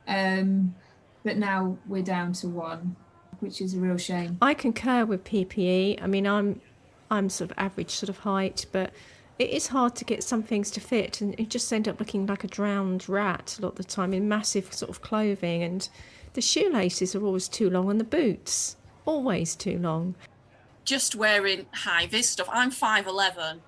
But now we're down to 1, which is a real shame. I concur with PPE. I mean, I'm sort of average sort of height, but it is hard to get some things to fit, and you just end up looking like a drowned rat a lot of the time in massive sort of clothing, and the shoelaces are always too long, and the boots always too long. Just wearing high-vis stuff. I'm 5'11",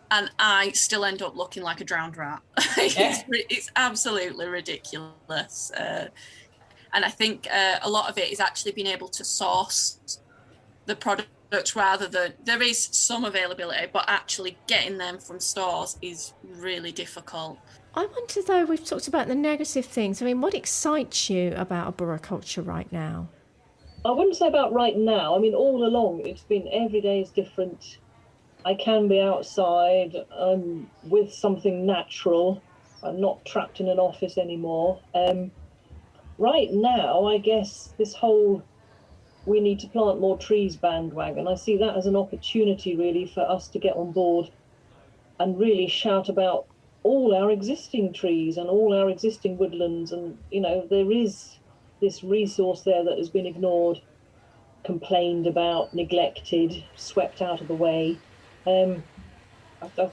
and I still end up looking like a drowned rat. It's absolutely ridiculous. And I think a lot of it is actually being able to source the products rather than, there is some availability, but actually getting them from stores is really difficult. I wonder, though, we've talked about the negative things. I mean, what excites you about arboriculture right now? I wouldn't say about right now. I mean, all along, it's been every day is different. I can be outside with something natural. I'm not trapped in an office anymore. Right now, I guess this whole we need to plant more trees bandwagon, I see that as an opportunity really for us to get on board and really shout about all our existing trees and all our existing woodlands. And, you know, there is this resource there that has been ignored, complained about, neglected, swept out of the way. I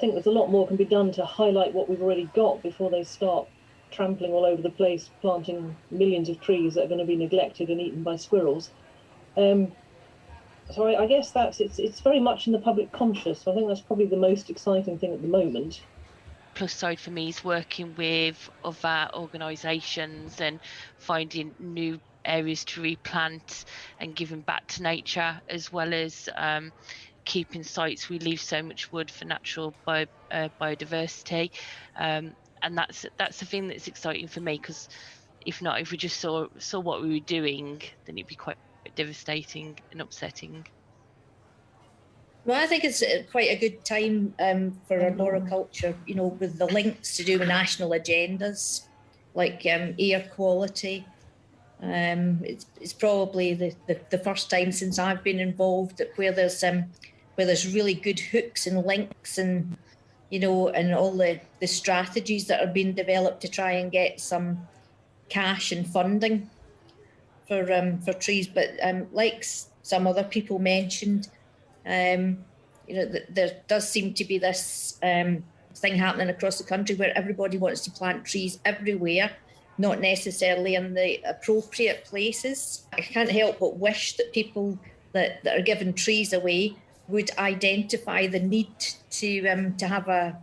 think there's a lot more can be done to highlight what we've already got before they start trampling all over the place, planting millions of trees that are going to be neglected and eaten by squirrels. So I guess it's very much in the public conscious. I think that's probably the most exciting thing at the moment. Plus side for me is working with other organisations and finding new areas to replant and giving back to nature, as well as keeping sites. We leave so much wood for natural biodiversity, and that's the thing that's exciting for me, because if we just saw what we were doing, then it'd be quite devastating and upsetting. Well, I think it's quite a good time for arboriculture, you know, with the links to do with national agendas, like air quality. It's probably the first time since I've been involved where there's really good hooks and links, and, you know, and all the strategies that are being developed to try and get some cash and funding for trees. But like some other people mentioned, you know, there does seem to be this thing happening across the country where everybody wants to plant trees everywhere, not necessarily in the appropriate places. I can't help but wish that people that are giving trees away would identify the need to have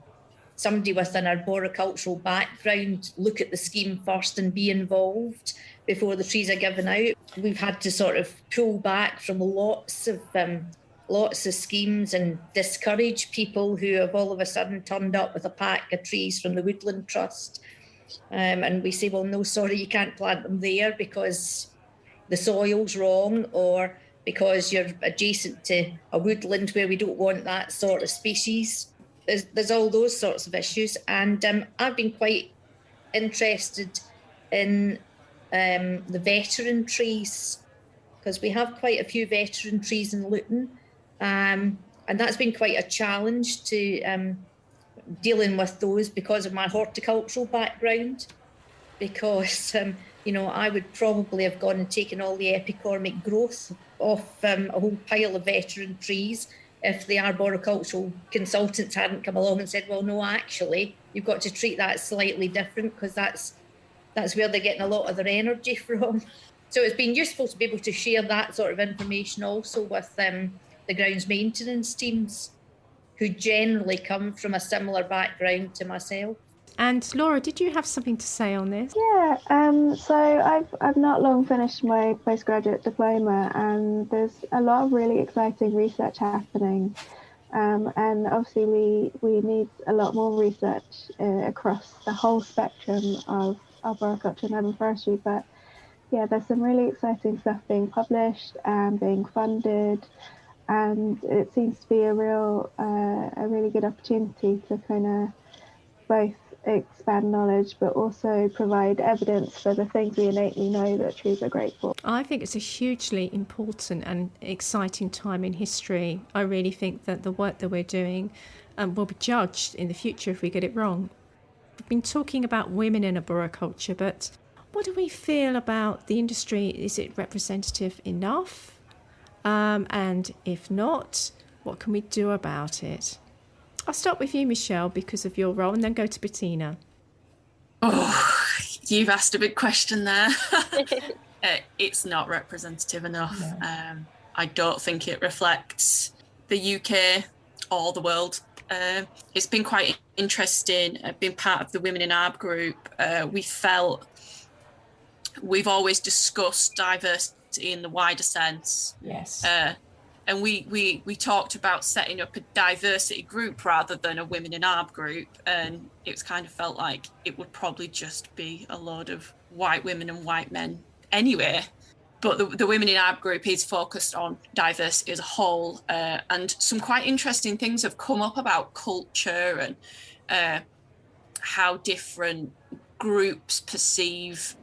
somebody with an arboricultural background look at the scheme first and be involved before the trees are given out. We've had to sort of pull back from lots of schemes and discourage people who have all of a sudden turned up with a pack of trees from the Woodland Trust. And we say, well, no, sorry, you can't plant them there because the soil's wrong, or because you're adjacent to a woodland where we don't want that sort of species. There's all those sorts of issues. And I've been quite interested in the veteran trees, because we have quite a few veteran trees in Luton. And that's been quite a challenge to dealing with those because of my horticultural background, because You know, I would probably have gone and taken all the epicormic growth off a whole pile of veteran trees if the arboricultural consultants hadn't come along and said, well, no, actually, you've got to treat that slightly different because that's where they're getting a lot of their energy from. So it's been useful to be able to share that sort of information also with the grounds maintenance teams, who generally come from a similar background to myself. And Laura, did you have something to say on this? Yeah, so I've not long finished my postgraduate diploma, and there's a lot of really exciting research happening. And obviously we need a lot more research across the whole spectrum of arboriculture and urban forestry. But yeah, there's some really exciting stuff being published and being funded, and it seems to be a really good opportunity to kind of both expand knowledge but also provide evidence for the things we innately know that trees are great for. I think it's a hugely important and exciting time in history. I really think that the work that we're doing will be judged in the future if we get it wrong. We've been talking about women in arboriculture, but what do we feel about the industry? Is it representative enough? And if not, what can we do about it? I'll start with you, Michelle, because of your role, and then go to Bettina. Oh, you've asked a big question there. It's not representative enough. No. I don't think it reflects the UK or the world. It's been quite interesting being part of the Women in Arb group. We felt we've always discussed diversity in the wider sense. Yes. And we talked about setting up a diversity group rather than a Women in Arb group. And it's kind of felt like it would probably just be a load of white women and white men anyway. But the Women in Arb group is focused on diversity as a whole. And some quite interesting things have come up about culture and how different groups perceive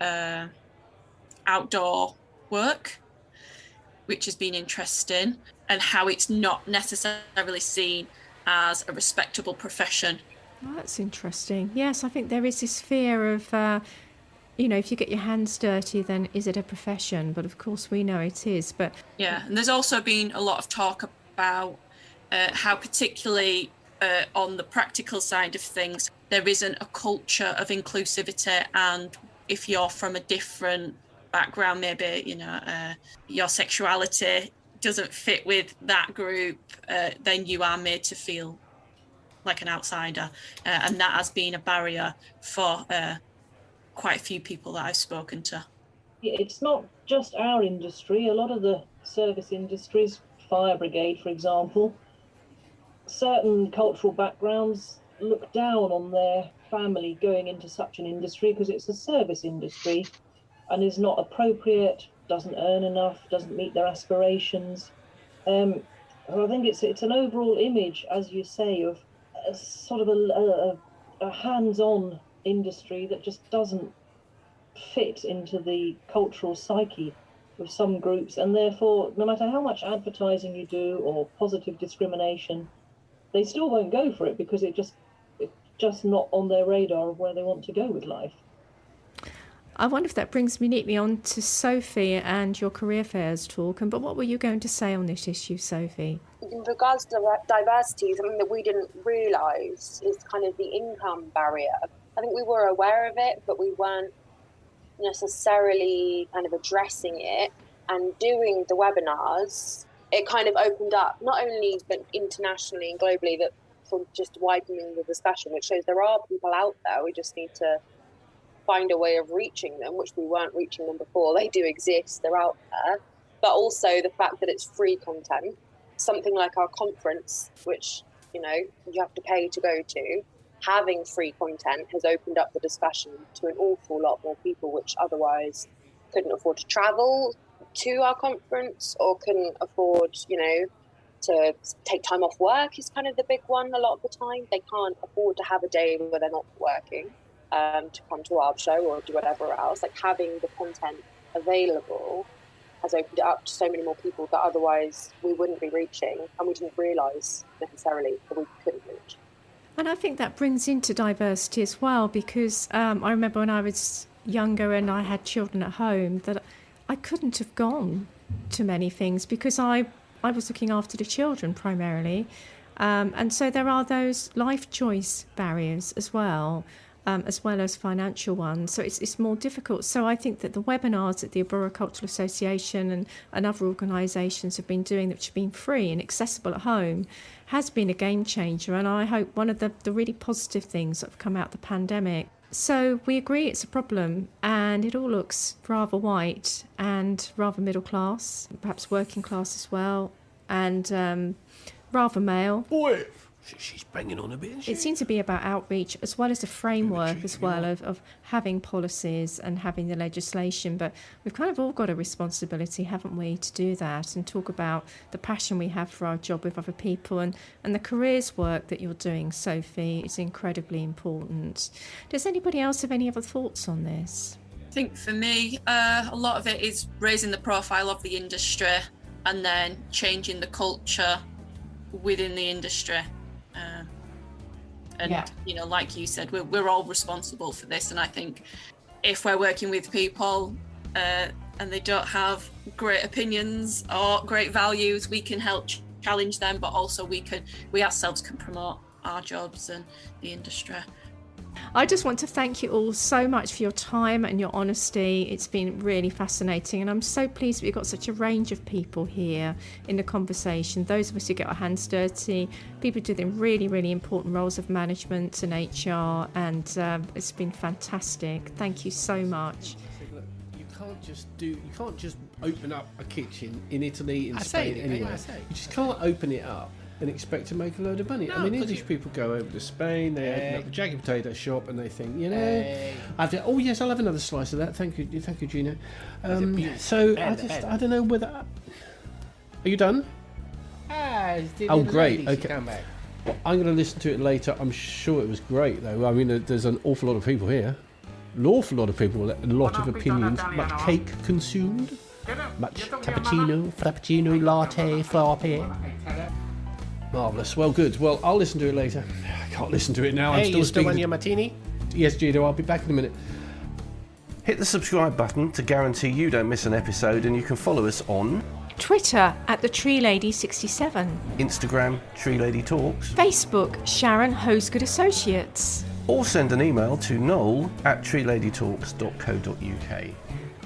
outdoor work, which has been interesting, and how it's not necessarily seen as a respectable profession. Oh, that's interesting. Yes, I think there is this fear of, if you get your hands dirty, then is it a profession? But of course we know it is. But yeah, and there's also been a lot of talk about how particularly on the practical side of things, there isn't a culture of inclusivity, and if you're from a different background, maybe your sexuality doesn't fit with that group, then you are made to feel like an outsider, and that has been a barrier for quite a few people that I've spoken to. It's not just our industry. A lot of the service industries, fire brigade for example, certain cultural backgrounds look down on their family going into such an industry because it's a service industry and is not appropriate, doesn't earn enough, doesn't meet their aspirations. I think it's an overall image, as you say, of a sort of a hands-on industry that just doesn't fit into the cultural psyche of some groups, and therefore, no matter how much advertising you do or positive discrimination, they still won't go for it because it's just not on their radar of where they want to go with life. I wonder if that brings me neatly on to Sophie and your career fairs talk. But what were you going to say on this issue, Sophie? In regards to diversity, something that we didn't realise is kind of the income barrier. I think we were aware of it, but we weren't necessarily kind of addressing it. And doing the webinars, it kind of opened up, not only but internationally and globally, that for just widening the discussion, which shows there are people out there. We just need to find a way of reaching them, which we weren't reaching them before. They do exist, they're out there. But also the fact that it's free content, something like our conference, which, you have to pay to go to, having free content has opened up the discussion to an awful lot more people, which otherwise couldn't afford to travel to our conference or couldn't afford, to take time off work is kind of the big one a lot of the time. They can't afford to have a day where they're not working. To come to our show or do whatever else, like having the content available has opened it up to so many more people that otherwise we wouldn't be reaching, and we didn't realise necessarily that we couldn't reach. And I think that brings into diversity as well, because I remember when I was younger and I had children at home that I couldn't have gone to many things because I was looking after the children primarily. And so there are those life choice barriers as well as financial ones. So it's more difficult. So I think that the webinars that the Arboricultural Association and other organisations have been doing, which have been free and accessible at home, has been a game changer. And I hope one of the really positive things that have come out of the pandemic. So we agree it's a problem, and it all looks rather white and rather middle class, perhaps working class as well, and rather male. Boy, she's banging on a bit. It seems to be about outreach as well as the framework as well of having policies and having the legislation. But we've kind of all got a responsibility, haven't we, to do that and talk about the passion we have for our job with other people and the careers work that you're doing, Sophie. It's incredibly important. Does anybody else have any other thoughts on this? I think for me, a lot of it is raising the profile of the industry and then changing the culture within the industry. You know, like you said, we're all responsible for this, and I think if we're working with people and they don't have great opinions or great values, we can help challenge them, but also we ourselves can promote our jobs and the industry. I just want to thank you all so much for your time and your honesty. It's been really fascinating, and I'm so pleased that we've got such a range of people here in the conversation. Those of us who get our hands dirty, people doing really, really important roles of management and HR, and it's been fantastic. Thank you so much. You can't just open up a kitchen in Italy, in Spain, anywhere. You just can't open it up and expect to make a load of money. No, I mean, English people go over to Spain, they open up a jagged potato shop, and they think, oh yes, I'll have another slice of that. Thank you, Gina. So I don't know whether. Are you done? Oh, great. Okay. Well, I'm going to listen to it later. I'm sure it was great, though. I mean, there's an awful lot of people here. An awful lot of people, a lot of opinions. Much cake consumed. Much frappuccino, latte, frappe. Marvellous. Well, good. Well, I'll listen to it later. I can't listen to it now. I'm still on your martini? Yes, Gino, I'll be back in a minute. Hit the subscribe button to guarantee you don't miss an episode, and you can follow us on Twitter at the Tree Lady 67, Instagram Tree Lady Talks, Facebook Sharon Hosgood Associates, or send an email to noel@treeladytalks.co.uk.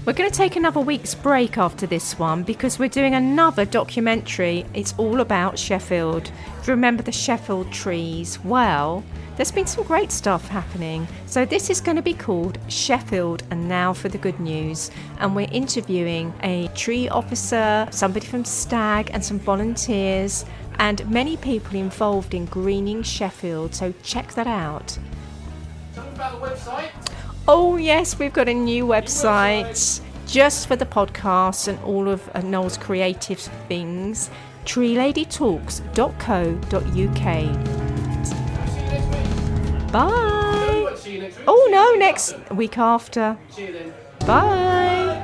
We're going to take another week's break after this one because we're doing another documentary. It's all about Sheffield. If you remember the Sheffield trees, well, there's been some great stuff happening. So this is going to be called Sheffield and Now for the Good News. And we're interviewing a tree officer, somebody from Stag, and some volunteers, and many people involved in greening Sheffield. So check that out. Tell them about the website. Oh yes, we've got a new website just for the podcast and all of Noel's creative things. treeladytalks.co.uk. Bye. Oh no, next week after. See you then. Bye.